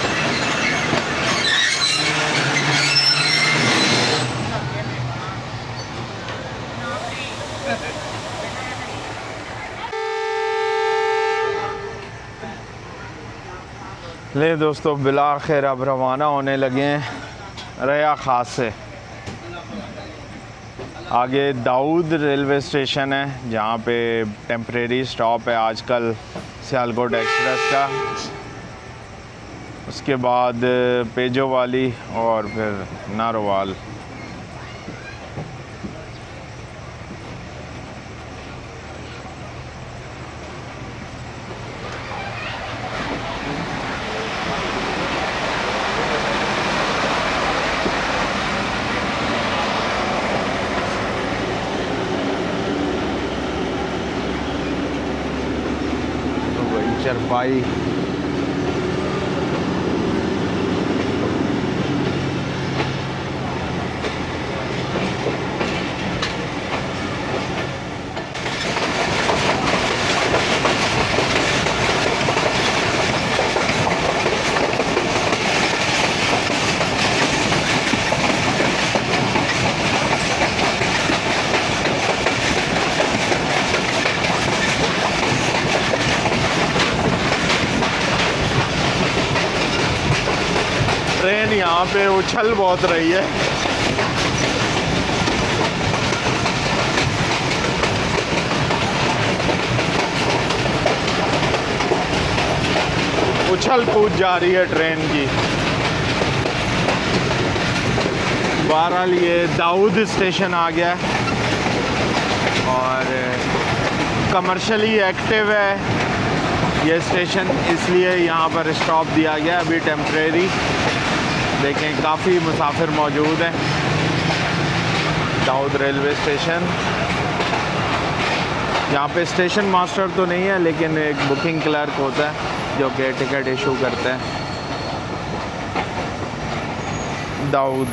ले दोस्तों, बिलाखिर अब रवाना होने लगे हैं रया खास से। आगे दाऊद रेलवे स्टेशन है जहाँ पे टेम्परेरी स्टॉप है आजकल सियालकोट एक्सप्रेस का। उसके बाद पेजो वाली और फिर नारोवाल। चरपाई ट्रेन यहाँ पे उछल बहुत रही है। उछल कूद जा रही है ट्रेन की। बहरहाल ये दाऊद स्टेशन आ गया और कमर्शियली एक्टिव है ये स्टेशन, इसलिए यहाँ पर स्टॉप दिया गया अभी टेम्परेरी। देखें काफ़ी मुसाफिर मौजूद हैं। दाऊद रेलवे स्टेशन, यहाँ पे स्टेशन मास्टर तो नहीं है लेकिन एक बुकिंग क्लर्क होता है जो कि टिकट इशू करते हैं। दाऊद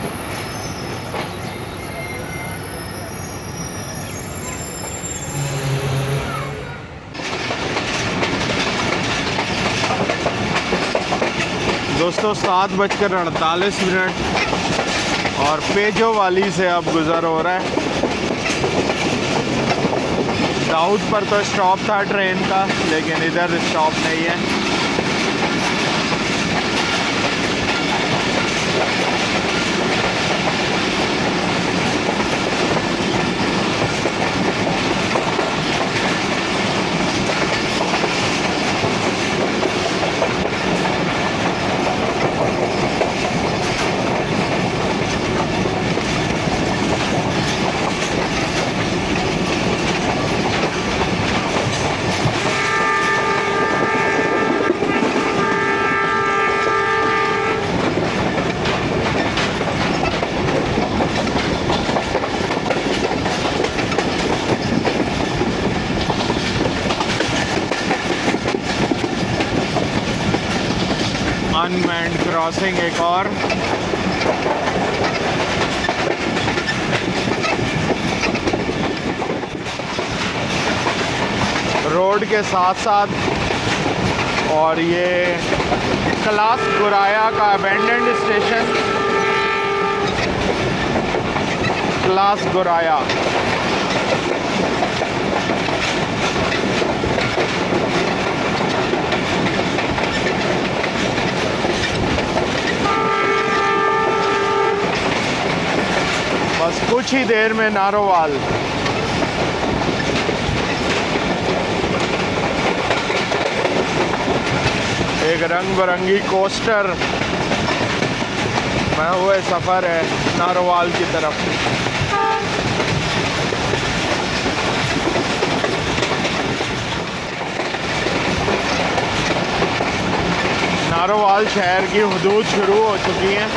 दोस्तों 7:48 और पेजो वाली से अब गुज़र हो रहा है। दाऊद पर तो स्टॉप था ट्रेन का लेकिन इधर स्टॉप नहीं है। अनमैन्ड क्रॉसिंग एक और। रोड के साथ साथ और ये क्लास गुराया का अबेंडेंड स्टेशन, क्लास गुराया। बस कुछ ही देर में नारोवाल। एक रंग बिरंगी कोस्टर में हुए सफ़र है नारोवाल की तरफ। नारोवाल शहर की हदूद शुरू हो चुकी हैं।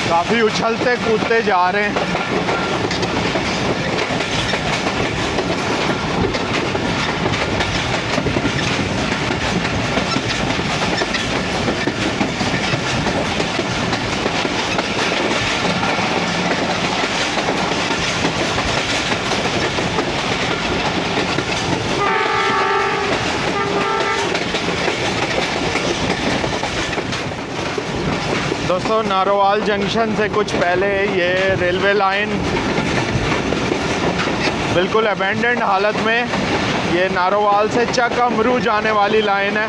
काफ़ी उछलते कूदते जा रहे हैं। दोस्तों नारोवाल जंक्शन से कुछ पहले ये रेलवे लाइन बिल्कुल अबेंडेंड हालत में, ये नारोवाल से चकअमरू जाने वाली लाइन है।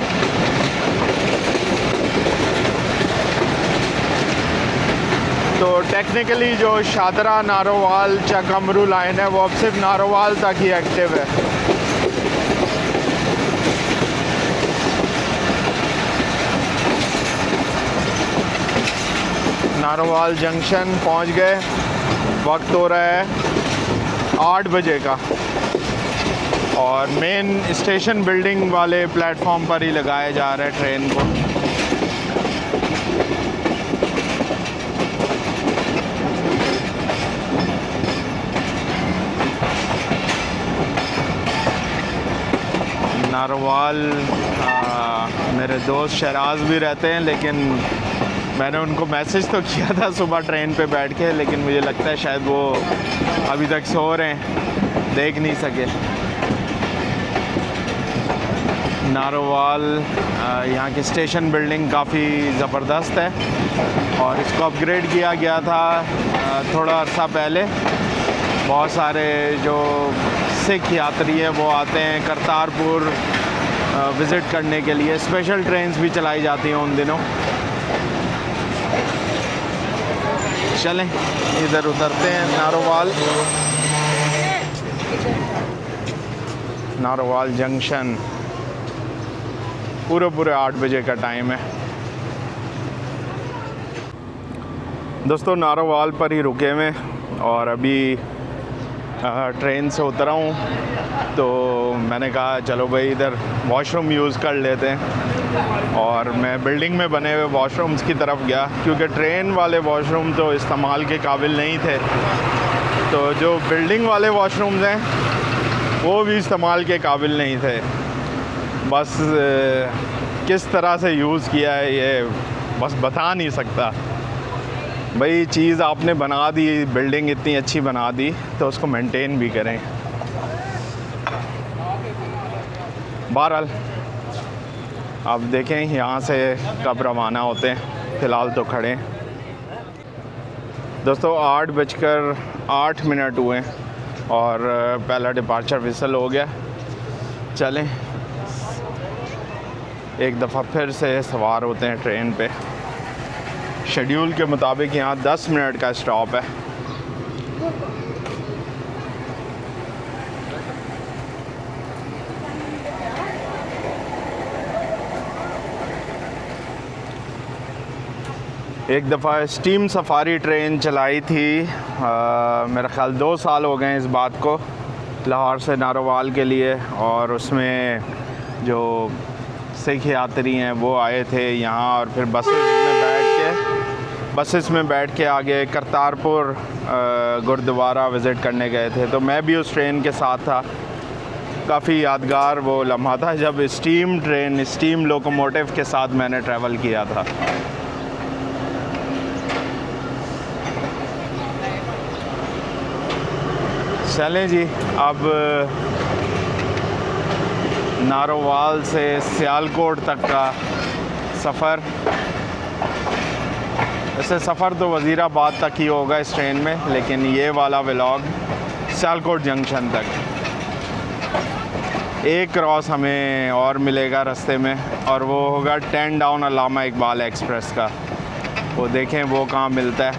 तो टेक्निकली जो शादरा नारोवाल चकअमरू लाइन है वो अब सिर्फ नारोवाल तक ही एक्टिव है। नारोवाल जंक्शन पहुंच गए। वक्त हो रहा है 8 बजे का और मेन स्टेशन बिल्डिंग वाले प्लेटफॉर्म पर ही लगाया जा रहा है ट्रेन को। नारोवाल मेरे दोस्त शराज भी रहते हैं, लेकिन मैंने उनको मैसेज तो किया था सुबह ट्रेन पे बैठ के, लेकिन मुझे लगता है शायद वो अभी तक सो रहे हैं, देख नहीं सके। नारोवाल यहाँ की स्टेशन बिल्डिंग काफ़ी ज़बरदस्त है और इसको अपग्रेड किया गया था थोड़ा अर्सा पहले। बहुत सारे जो सिख यात्री हैं वो आते हैं करतारपुर विज़िट करने के लिए। स्पेशल ट्रेन्स भी चलाई जाती हैं उन दिनों। चलें इधर उतरते हैं। नारोवाल जंक्शन पूरे 8 बजे का टाइम है। दोस्तों नारोवाल पर ही रुके हुए और अभी ट्रेन से उतरा हूँ, तो मैंने कहा चलो भाई इधर वॉशरूम यूज़ कर लेते हैं और मैं बिल्डिंग में बने हुए वॉशरूम्स की तरफ गया, क्योंकि ट्रेन वाले वॉशरूम तो इस्तेमाल के काबिल नहीं थे। तो जो बिल्डिंग वाले वॉशरूम्स हैं वो भी इस्तेमाल के काबिल नहीं थे। बस किस तरह से यूज़ किया है ये बस बता नहीं सकता भाई। चीज़ आपने बना दी, बिल्डिंग इतनी अच्छी बना दी, तो उसको मेंटेन भी करें। बहरहाल अब देखें यहाँ से कब रवाना होते हैं। फ़िलहाल तो खड़े हैं। दोस्तों 8:08 हुए और पहला डिपार्चर विसल हो गया। चलें एक दफ़ा फिर से सवार होते हैं ट्रेन पे। शेड्यूल के मुताबिक यहाँ 10 मिनट का स्टॉप है। एक दफ़ा स्टीम सफारी ट्रेन चलाई थी, मेरा ख़्याल 2 साल हो गए इस बात को, लाहौर से नारोवाल के लिए। और उसमें जो सिख यात्री हैं वो आए थे यहाँ और फिर बसेस में बैठ के आगे करतारपुर गुरुद्वारा विज़िट करने गए थे। तो मैं भी उस ट्रेन के साथ था। काफ़ी यादगार वो लम्हा था जब स्टीम लोकोमोटिव के साथ मैंने ट्रैवल किया था। चलें जी, अब नारोवाल से सियालकोट तक का सफ़र। वैसे सफ़र तो वज़ीराबाद तक ही होगा इस ट्रेन में, लेकिन ये वाला व्लॉग सियालकोट जंक्शन तक। एक क्रॉस हमें और मिलेगा रास्ते में और वो होगा 10 डाउन अल्लामा इकबाल एक्सप्रेस का। वो देखें वो कहाँ मिलता है।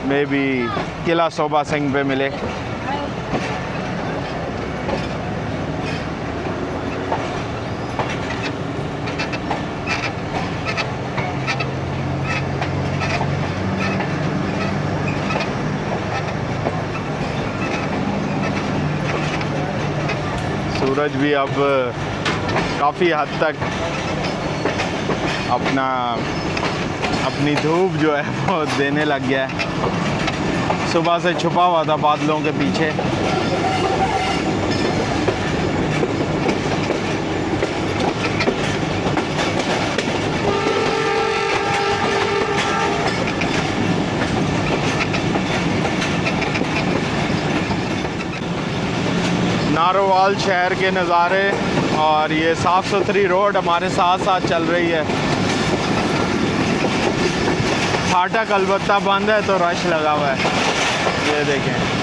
मे बी किला सोबा सिंह पे मिले। सूरज भी अब काफ़ी हद तक अपनी धूप जो है वो देने लग गया है। सुबह से छुपा हुआ था बादलों के पीछे। नारोवाल शहर के नज़ारे और ये साफ़ सुथरी रोड हमारे साथ साथ चल रही है। फाटक अलबत्ता बंद है तो रश लगा हुआ है, ये देखें।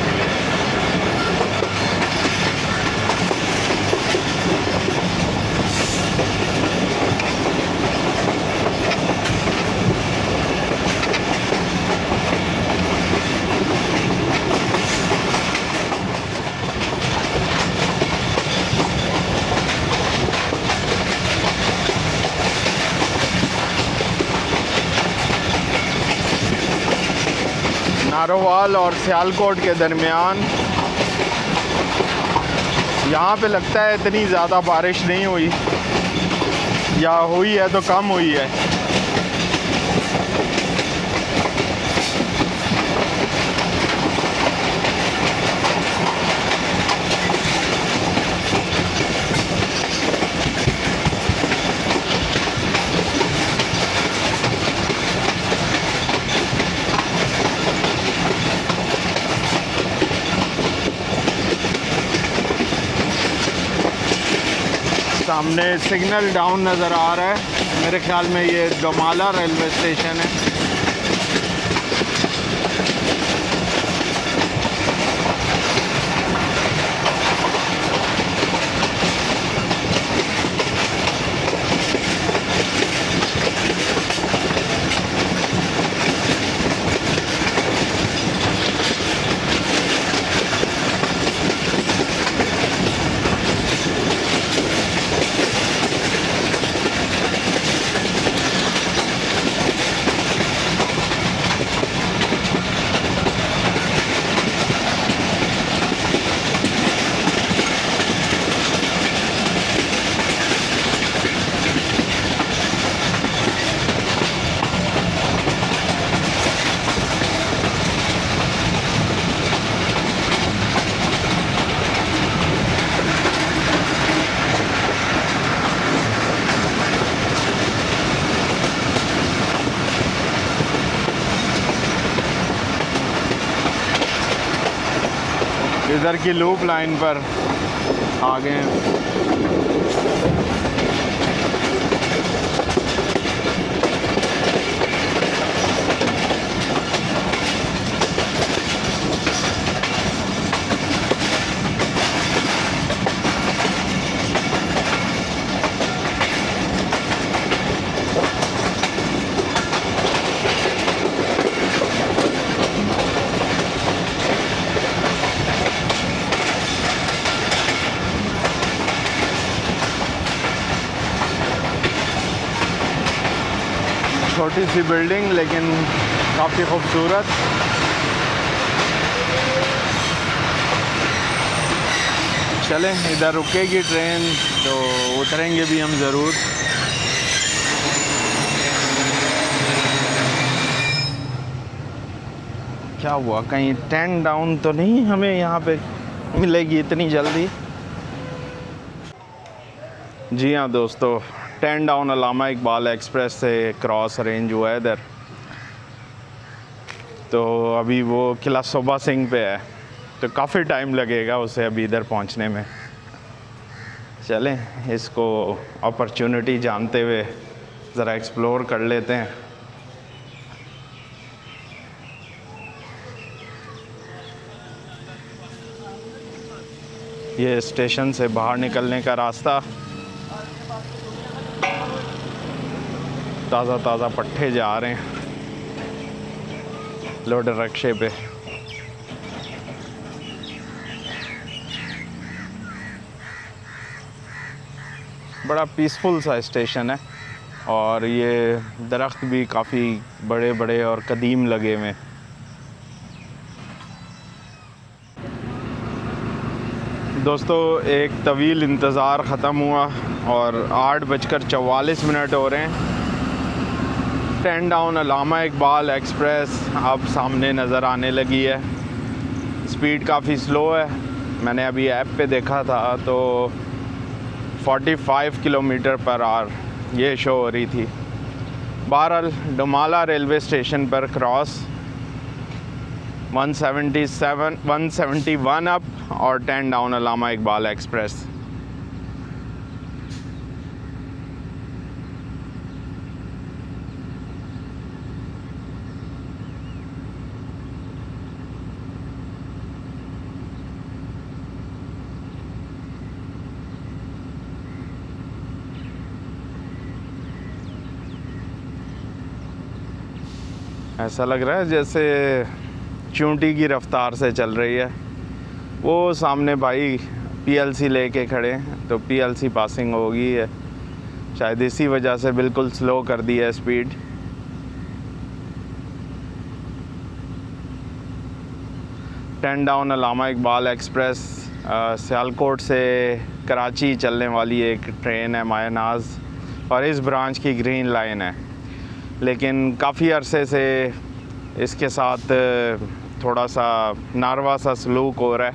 नारोवाल और सियालकोट के दरमियान यहाँ पे लगता है इतनी ज़्यादा बारिश नहीं हुई, या हुई है तो कम हुई है। सामने सिग्नल डाउन नज़र आ रहा है, मेरे ख्याल में ये डोमाला रेलवे स्टेशन है। इधर की लूप लाइन पर आ गए हैं। छोटी सी बिल्डिंग लेकिन काफ़ी खूबसूरत। चलें, इधर रुकेगी ट्रेन तो उतरेंगे भी हम ज़रूर। क्या हुआ, कहीं 10 डाउन तो नहीं हमें यहाँ पे मिलेगी इतनी जल्दी? जी हाँ दोस्तों, 10 डाउन अल्लामा इकबाल एक्सप्रेस से क्रॉस अरेंज हुआ है इधर। तो अभी वो किला सोबा सिंह पे है, तो काफ़ी टाइम लगेगा उसे अभी इधर पहुंचने में। चलें, इसको अपॉर्चुनिटी जानते हुए ज़रा एक्सप्लोर कर लेते हैं। ये स्टेशन से बाहर निकलने का रास्ता। ताज़ा ताज़ा पट्टे जा रहे हैं लोडर रक्शे पे। बड़ा पीसफुल सा स्टेशन है और ये दरख्त भी काफ़ी बड़े बड़े और कदीम लगे हुए। दोस्तों, एक तवील इंतज़ार ख़त्म हुआ और 8:44 हो रहे हैं। 10 डाउन अल्लामा इकबाल एक्सप्रेस अब सामने नज़र आने लगी है। स्पीड काफ़ी स्लो है, मैंने अभी ऐप पे देखा था तो 45 किलोमीटर पर आवर ये शो हो रही थी। बहरहाल डोमाला रेलवे स्टेशन पर क्रॉस 171 अप और 10 डाउन अल्लामा इकबाल एक्सप्रेस। ऐसा लग रहा है जैसे चूंटी की रफ्तार से चल रही है। वो सामने भाई पीएलसी लेके खड़े हैं, तो पीएलसी पासिंग होगी है शायद, इसी वजह से बिल्कुल स्लो कर दी है स्पीड। टेन डाउन अल्लामा इकबाल एक्सप्रेस सियालकोट से कराची चलने वाली एक ट्रेन है मायानाज, और इस ब्रांच की ग्रीन लाइन है। लेकिन काफ़ी अरसे से इसके साथ थोड़ा सा नारवा सा सलूक हो रहा है,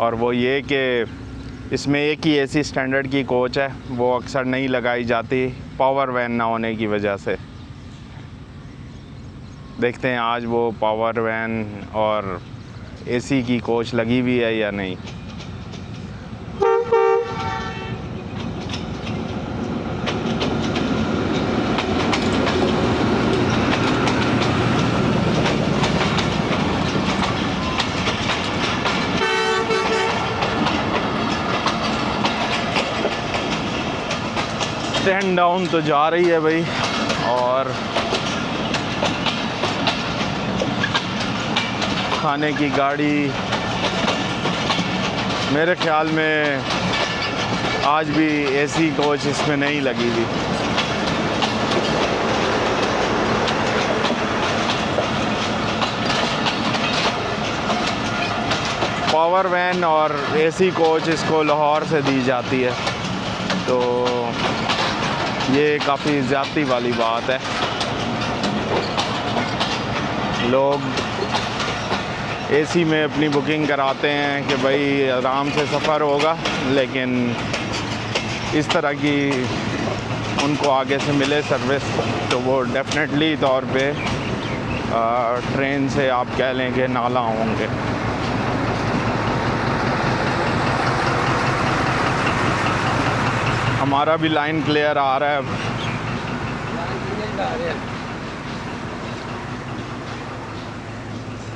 और वो ये कि इसमें एक ही एसी स्टैंडर्ड की कोच है, वो अक्सर नहीं लगाई जाती पावर वैन ना होने की वजह से। देखते हैं आज वो पावर वैन और एसी की कोच लगी हुई है या नहीं। टेन डाउन तो जा रही है भाई, और खाने की गाड़ी मेरे ख्याल में आज भी एसी कोच इसमें नहीं लगी हुई। पावर वैन और एसी कोच इसको लाहौर से दी जाती है, तो ये काफ़ी ज़्यादती वाली बात है। लोग एसी में अपनी बुकिंग कराते हैं कि भाई आराम से सफ़र होगा, लेकिन इस तरह की उनको आगे से मिले सर्विस तो वो डेफिनेटली तौर पे ट्रेन से आप कह लें कि नाला होंगे। हमारा भी लाइन क्लियर आ रहा है।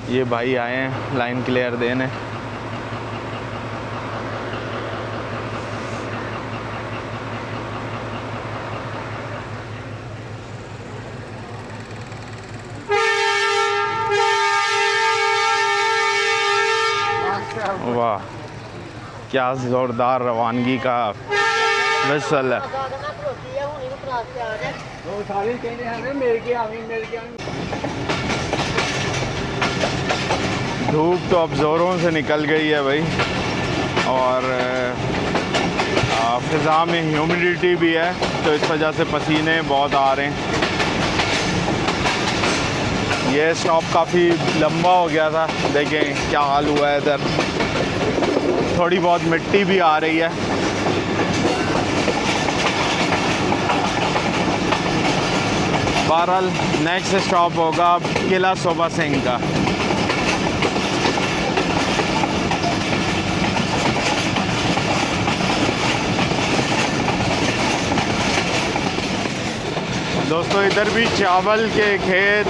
ये भाई आए हैं लाइन क्लियर देने। वाह, क्या ज़ोरदार रवानगी का विसल है। धूप तो अब ज़ोरों से निकल गई है भाई, और फ़िज़ा में ह्यूमिडिटी भी है, तो इस वजह से पसीने बहुत आ रहे हैं। ये स्टॉप काफ़ी लंबा हो गया था, देखें क्या हाल हुआ है इधर। थोड़ी बहुत मिट्टी भी आ रही है। बहरहाल नेक्स्ट स्टॉप होगा किला सोबा सिंह का। दोस्तों इधर भी चावल के खेत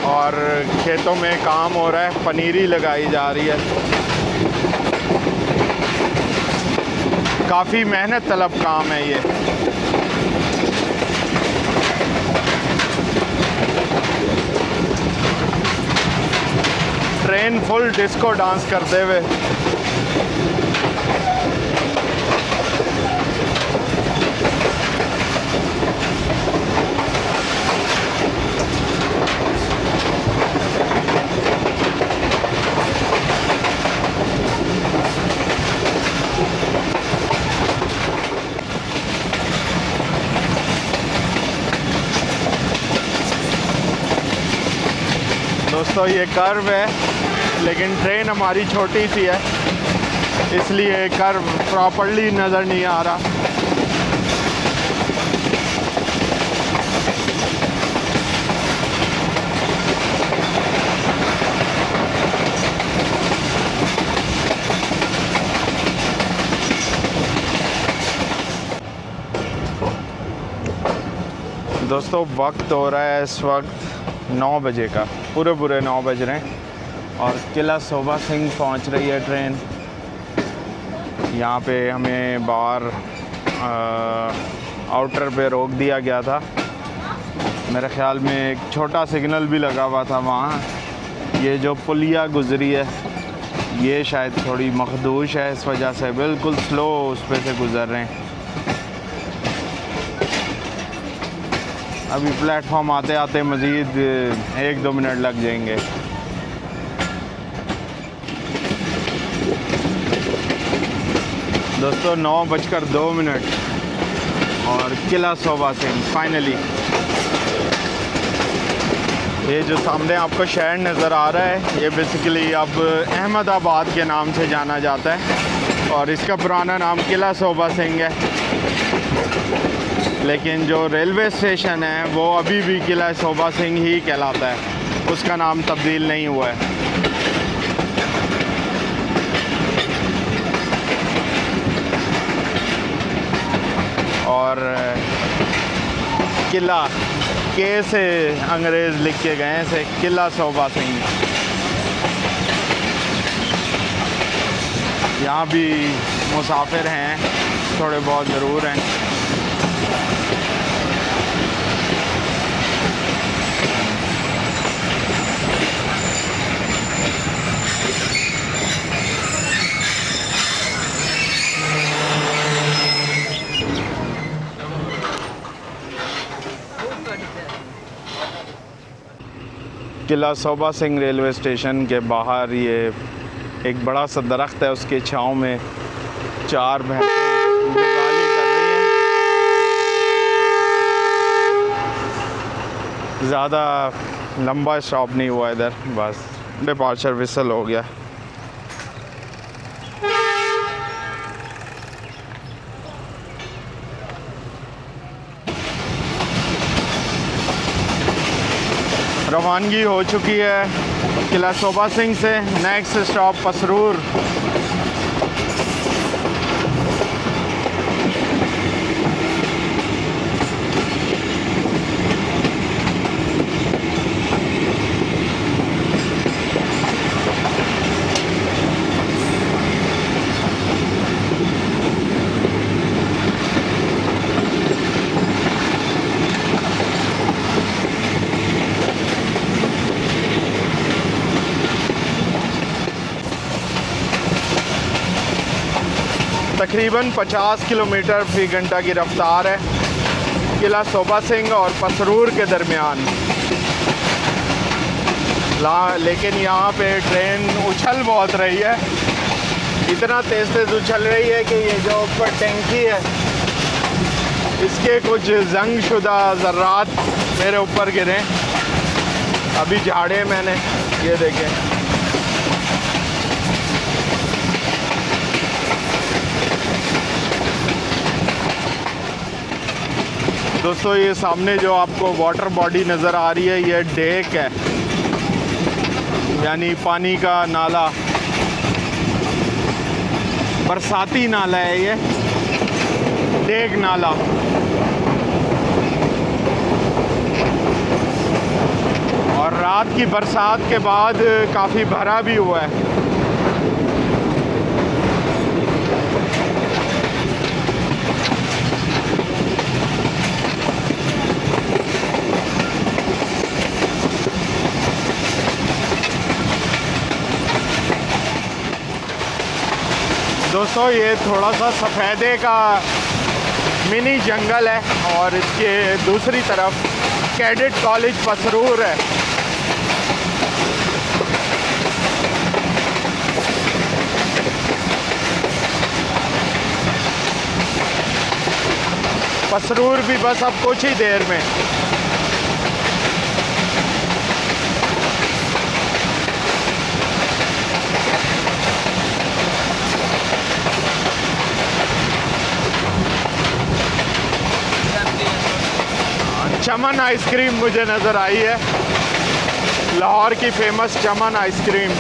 और खेतों में काम हो रहा है, पनीरी लगाई जा रही है। काफ़ी मेहनत तलब काम है ये। ट्रेन फुल डिस्को डांस करते हुए। दोस्तों ये कर्व है, लेकिन ट्रेन हमारी छोटी सी है, इसलिए कर्व प्रॉपर्ली नज़र नहीं आ रहा। दोस्तों वक्त हो रहा है इस वक्त 9 बजे का, पूरे 9 बज रहे हैं, और किला सोबा सिंह पहुंच रही है ट्रेन। यहाँ पे हमें बाहर आउटर पे रोक दिया गया था, मेरे ख्याल में एक छोटा सिग्नल भी लगा हुआ था वहाँ। ये जो पुलिया गुजरी है ये शायद थोड़ी मखदूश है, इस वजह से बिल्कुल स्लो उस पे से गुज़र रहे हैं। अभी प्लेटफॉर्म आते आते मज़ीद 1-2 मिनट लग जाएंगे। दोस्तों 9:02 और किला सोबा सिंह फाइनली। ये जो सामने आपको शहर नज़र आ रहा है ये बेसिकली अब अहमदाबाद के नाम से जाना जाता है और इसका पुराना नाम किला सोबा सिंह है, लेकिन जो रेलवे स्टेशन है वो अभी भी किला सोबा सिंह ही कहलाता है, उसका नाम तब्दील नहीं हुआ है। और किला के से अंग्रेज़ लिख के गए से किला सोबा सिंह। यहाँ भी मुसाफिर हैं, थोड़े बहुत ज़रूर हैं। किला सोबा सिंह रेलवे स्टेशन के बाहर ये एक बड़ा सा दरख्त है, उसके छाँव में 4 भैंसें जुगाली कर रही हैं। ज़्यादा लंबा स्टॉप नहीं हुआ इधर, बस डिपार्चर विसल हो गया। रवानगी हो चुकी है किला सोबा सिंह से। Next stop Pasrur. तकरीबन 50 किलोमीटर फ़ी घंटा की रफ्तार है किला सोबा सिंह और पसरूर के दरमियान। लेकिन यहाँ पे ट्रेन उछल बहुत रही है, इतना तेज़ तेज़ उछल रही है कि ये जो ऊपर टंकी है इसके कुछ जंग शुदा ज़र्रात मेरे ऊपर गिरे। अभी झाड़े मैंने, ये देखें। दोस्तों ये सामने जो आपको वाटर बॉडी नज़र आ रही है ये डेक है, यानी पानी का नाला, बरसाती नाला है ये, डेक नाला। और रात की बरसात के बाद काफ़ी भरा भी हुआ है। दोस्तों ये थोड़ा सा सफ़ेदे का मिनी जंगल है और इसके दूसरी तरफ कैडेट कॉलेज पसरूर है। पसरूर भी बस अब कुछ ही देर में। चमन आइसक्रीम मुझे नज़र आई है, लाहौर की फेमस चमन आइसक्रीम।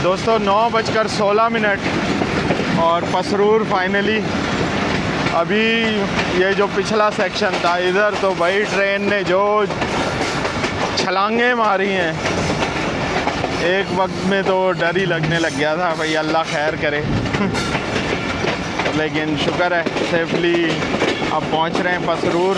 दोस्तों 9:16 और पसरूर फाइनली। अभी ये जो पिछला सेक्शन था इधर तो भाई ट्रेन ने जो छलांगे मारी हैं, एक वक्त में तो डर ही लगने लग गया था भाई, अल्लाह खैर करे। लेकिन शुक्र है सेफली अब पहुंच रहे हैं पसरूर।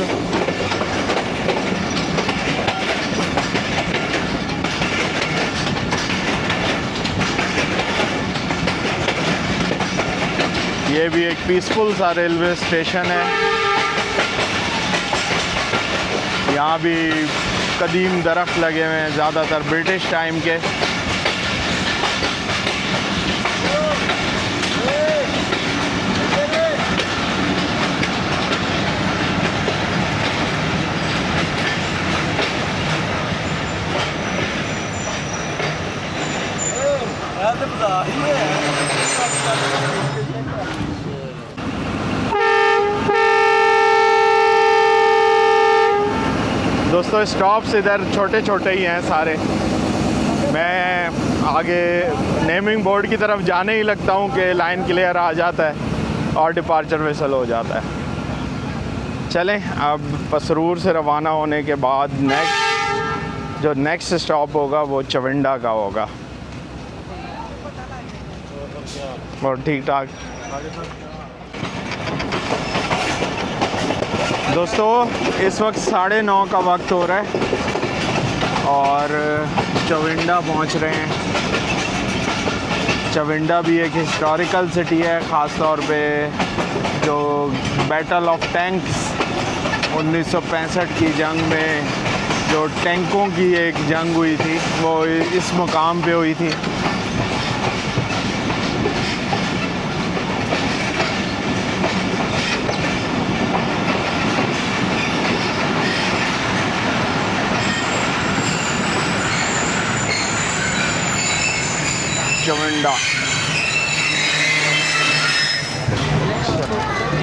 ये भी एक पीसफुल सा रेलवे स्टेशन है। यहाँ भी कदीम दरख्त लगे हुए हैं, ज़्यादातर ब्रिटिश टाइम के। दोस्तों स्टॉप्स इधर छोटे छोटे ही हैं सारे। मैं आगे नेमिंग बोर्ड की तरफ जाने ही लगता हूँ कि लाइन क्लियर आ जाता है और डिपार्चर विसल हो जाता है। चलें, अब पसरूर से रवाना होने के बाद जो नेक्स्ट स्टॉप होगा वो चविंडा का होगा। और ठीक ठाक दोस्तों, इस वक्त 9:30 का वक्त हो रहा है और चविंडा पहुंच रहे हैं। चविंडा भी एक हिस्टोरिकल सिटी है, ख़ास तौर पे जो बैटल ऑफ टैंक्स 1965 की जंग में जो टैंकों की एक जंग हुई थी वो इस मुकाम पे हुई थी। चविंडा,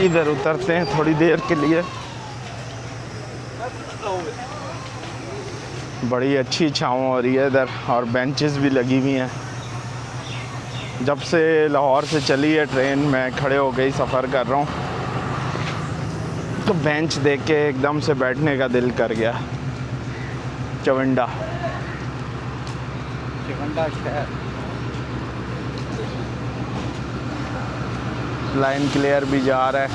इधर उतरते हैं थोड़ी देर के लिए। बड़ी अच्छी छाँव हो रही है इधर और बेंचेस भी लगी हुई हैं। जब से लाहौर से चली है ट्रेन, मैं खड़े हो गई सफ़र कर रहा हूँ तो बेंच देख के एकदम से बैठने का दिल कर गया। चविंडा शहर, लाइन क्लियर भी जा रहा है।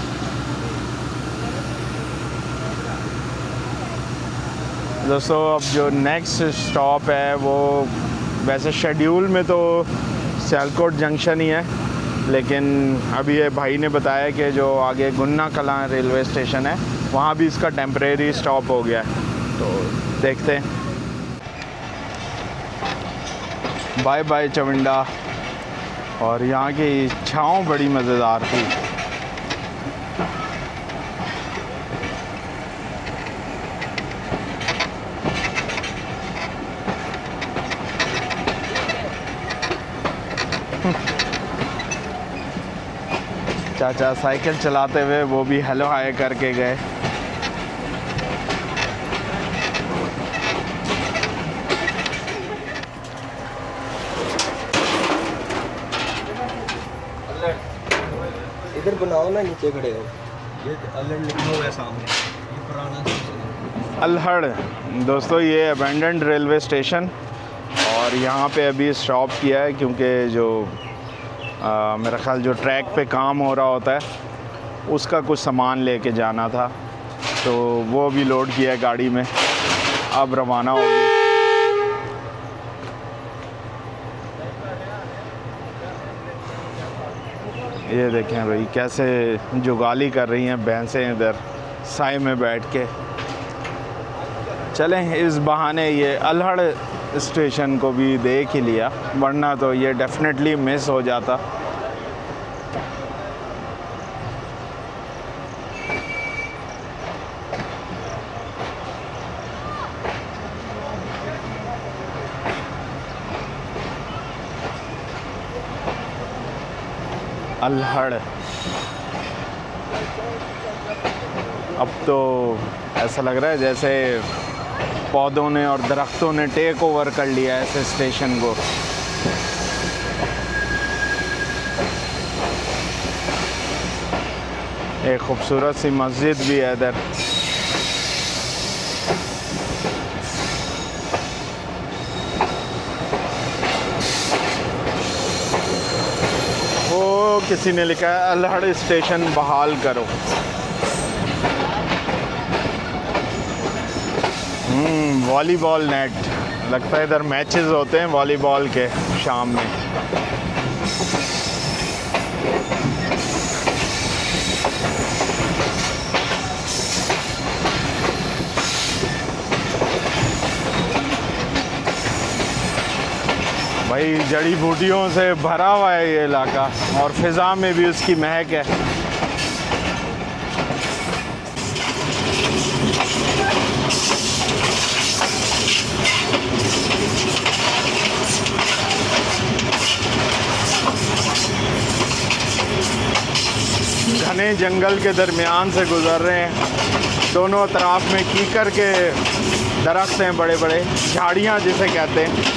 दोस्तों अब जो नेक्स्ट स्टॉप है वो वैसे शेड्यूल में तो सियालकोट जंक्शन ही है, लेकिन अभी ये भाई ने बताया कि जो आगे गुन्ना कलां रेलवे स्टेशन है वहाँ भी इसका टेम्परेरी स्टॉप हो गया है, तो देखते हैं। Bye bye Chawinda. और यहाँ की छाँव बड़ी मज़ेदार थी। चाचा साइकिल चलाते हुए वो भी हेलो हाय करके गए। इधर बनाओ ना, नीचे खड़े हो। ये अल्हड़ लिखा हुआ है सामने, ये पुराना स्टेशन है। अल्हड़ दोस्तों ये अबैंडन्ड रेलवे स्टेशन, और यहाँ पे अभी स्टॉप किया है क्योंकि जो मेरा ख्याल जो ट्रैक पे काम हो रहा होता है उसका कुछ सामान लेके जाना था, तो वो भी लोड किया है गाड़ी में, अब रवाना हो गए। ये देखें भाई कैसे जुगाली कर रही हैं भैंसें इधर साए में बैठ के। चलें इस बहाने ये अल्हड़ स्टेशन को भी देख ही लिया, वरना तो ये डेफिनेटली मिस हो जाता। अल्हड़ अब तो ऐसा लग रहा है जैसे पौधों ने और दरख्तों ने टेक ओवर कर लिया है इस स्टेशन को। एक खूबसूरत सी मस्जिद भी है इधर। किसी ने लिखा है अल्हड़ स्टेशन बहाल करो। वॉलीबॉल नेट, लगता है इधर मैचेस होते हैं वॉलीबॉल के शाम में। भाई जड़ी बूटियों से भरा हुआ है ये इलाका और फिज़ा में भी उसकी महक है। घने जंगल के दरमियान से गुजर रहे हैं। दोनों तरफ में कीकर के दरख्त हैं, बड़े बड़े झाड़ियाँ जिसे कहते हैं।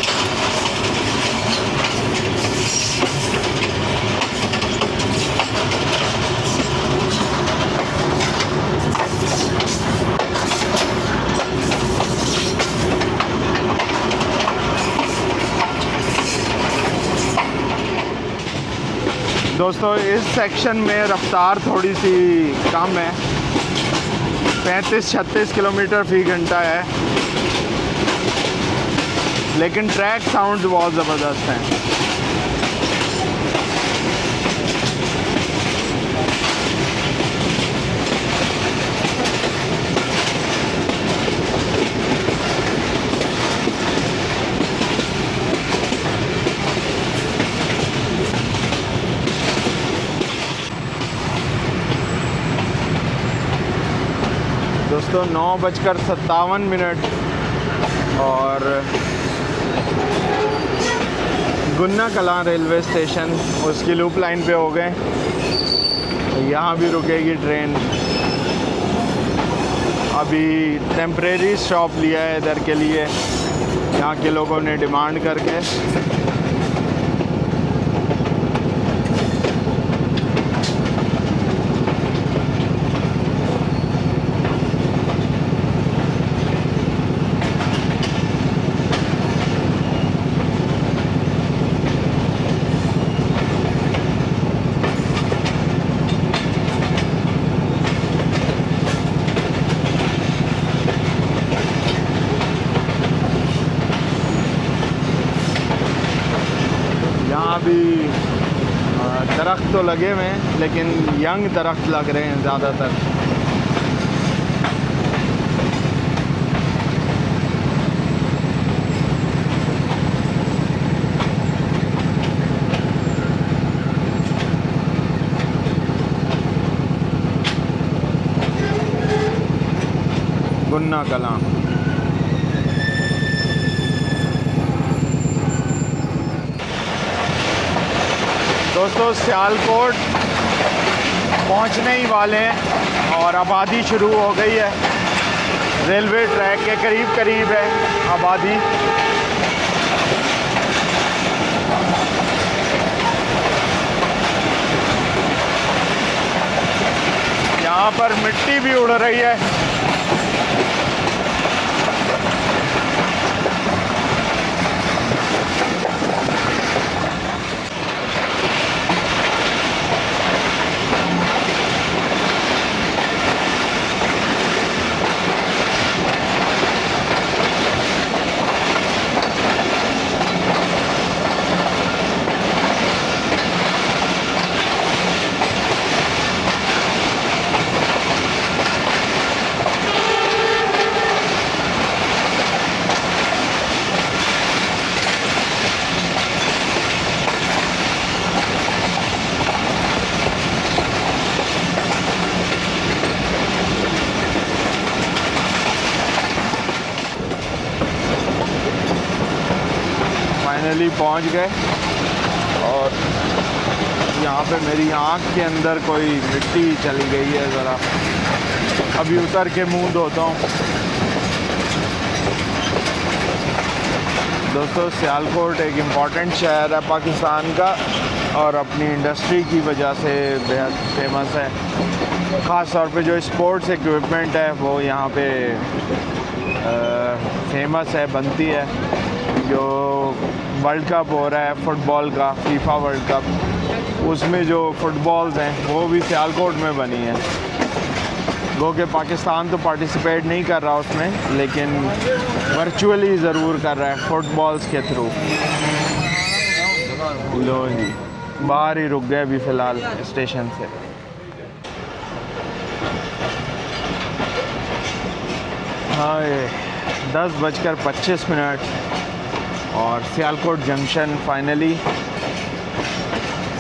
दोस्तों इस सेक्शन में रफ्तार थोड़ी सी कम है, 35-36 किलोमीटर फ़ी घंटा है, लेकिन ट्रैक साउंड बहुत ज़बरदस्त हैं। दोस्तों 9:57 और गुन्ना कलां रेलवे स्टेशन उसकी लूप लाइन पे हो गए। यहाँ भी रुकेगी ट्रेन। अभी टेम्परेरी स्टॉप लिया है इधर के लिए, यहाँ के लोगों ने डिमांड करके। यहाँ भी दरख्त तो लगे हुए हैं, लेकिन यंग दरख्त लग रहे हैं ज़्यादातर। गुन्ना कलां। दोस्तों सियालकोट पहुंचने ही वाले हैं और आबादी शुरू हो गई है। रेलवे ट्रैक के करीब करीब है आबादी। यहाँ पर मिट्टी भी उड़ रही है। फाइनली पहुंच गए और यहाँ पे मेरी आँख के अंदर कोई मिट्टी चली गई है ज़रा। अभी उतर के मुंह धोता हूँ। दोस्तों सियालकोट एक इम्पॉर्टेंट शहर है पाकिस्तान का और अपनी इंडस्ट्री की वजह से बेहद फेमस है। ख़ास तौर पे जो स्पोर्ट्स इक्विपमेंट है वो यहाँ पे फेमस है, बनती है। जो वर्ल्ड कप हो रहा है फुटबॉल का, फीफा वर्ल्ड कप, उसमें जो फुटबॉल्स हैं वो भी सियालकोट में बनी हैं। गो के पाकिस्तान तो पार्टिसिपेट नहीं कर रहा उसमें, लेकिन वर्चुअली ज़रूर कर रहा है फुटबॉल्स के थ्रू। लो जी, बाहर ही रुक गए अभी फ़िलहाल स्टेशन से। हाँ, 10:25 और सियालकोट जंक्शन फाइनली।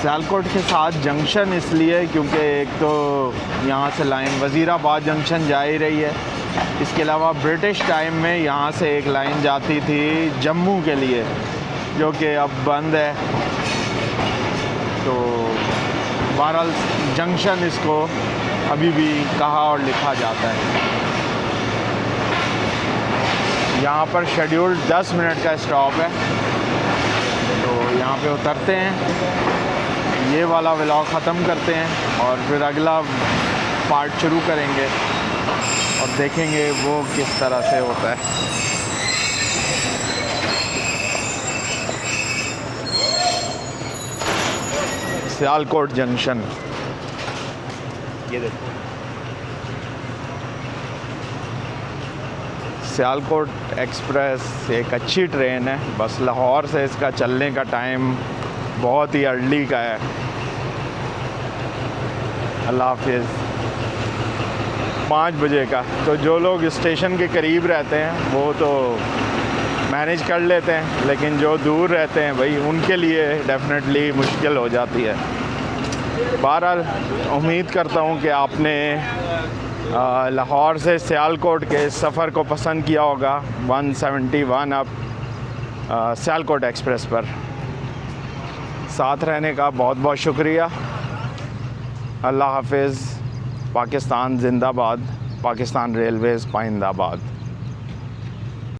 सियालकोट के साथ जंक्शन इसलिए क्योंकि एक तो यहाँ से लाइन वज़ीराबाद जंक्शन जा ही रही है, इसके अलावा ब्रिटिश टाइम में यहाँ से एक लाइन जाती थी जम्मू के लिए, जो कि अब बंद है। तो बहरहाल जंक्शन इसको अभी भी कहा और लिखा जाता है। यहाँ पर शेड्यूल्ड 10 मिनट का स्टॉप है, तो यहाँ पे उतरते हैं, ये वाला व्लॉग ख़त्म करते हैं और फिर अगला पार्ट शुरू करेंगे और देखेंगे वो किस तरह से होता है। सियालकोट जंक्शन, ये देखो सियालकोट एक्सप्रेस एक अच्छी ट्रेन है, बस लाहौर से इसका चलने का टाइम बहुत ही अर्ली का है। अल्लाह हाफिज़। 5 बजे का, तो जो लोग स्टेशन के करीब रहते हैं वो तो मैनेज कर लेते हैं, लेकिन जो दूर रहते हैं भाई उनके लिए डेफिनेटली मुश्किल हो जाती है। बहरहाल उम्मीद करता हूँ कि आपने लाहौर से सियालकोट के सफ़र को पसंद किया होगा 171 अप सियालकोट एक्सप्रेस पर। साथ रहने का बहुत बहुत शुक्रिया। अल्लाह हाफिज़। पाकिस्तान जिंदाबाद। पाकिस्तान रेलवेज़ पाइंदाबाद।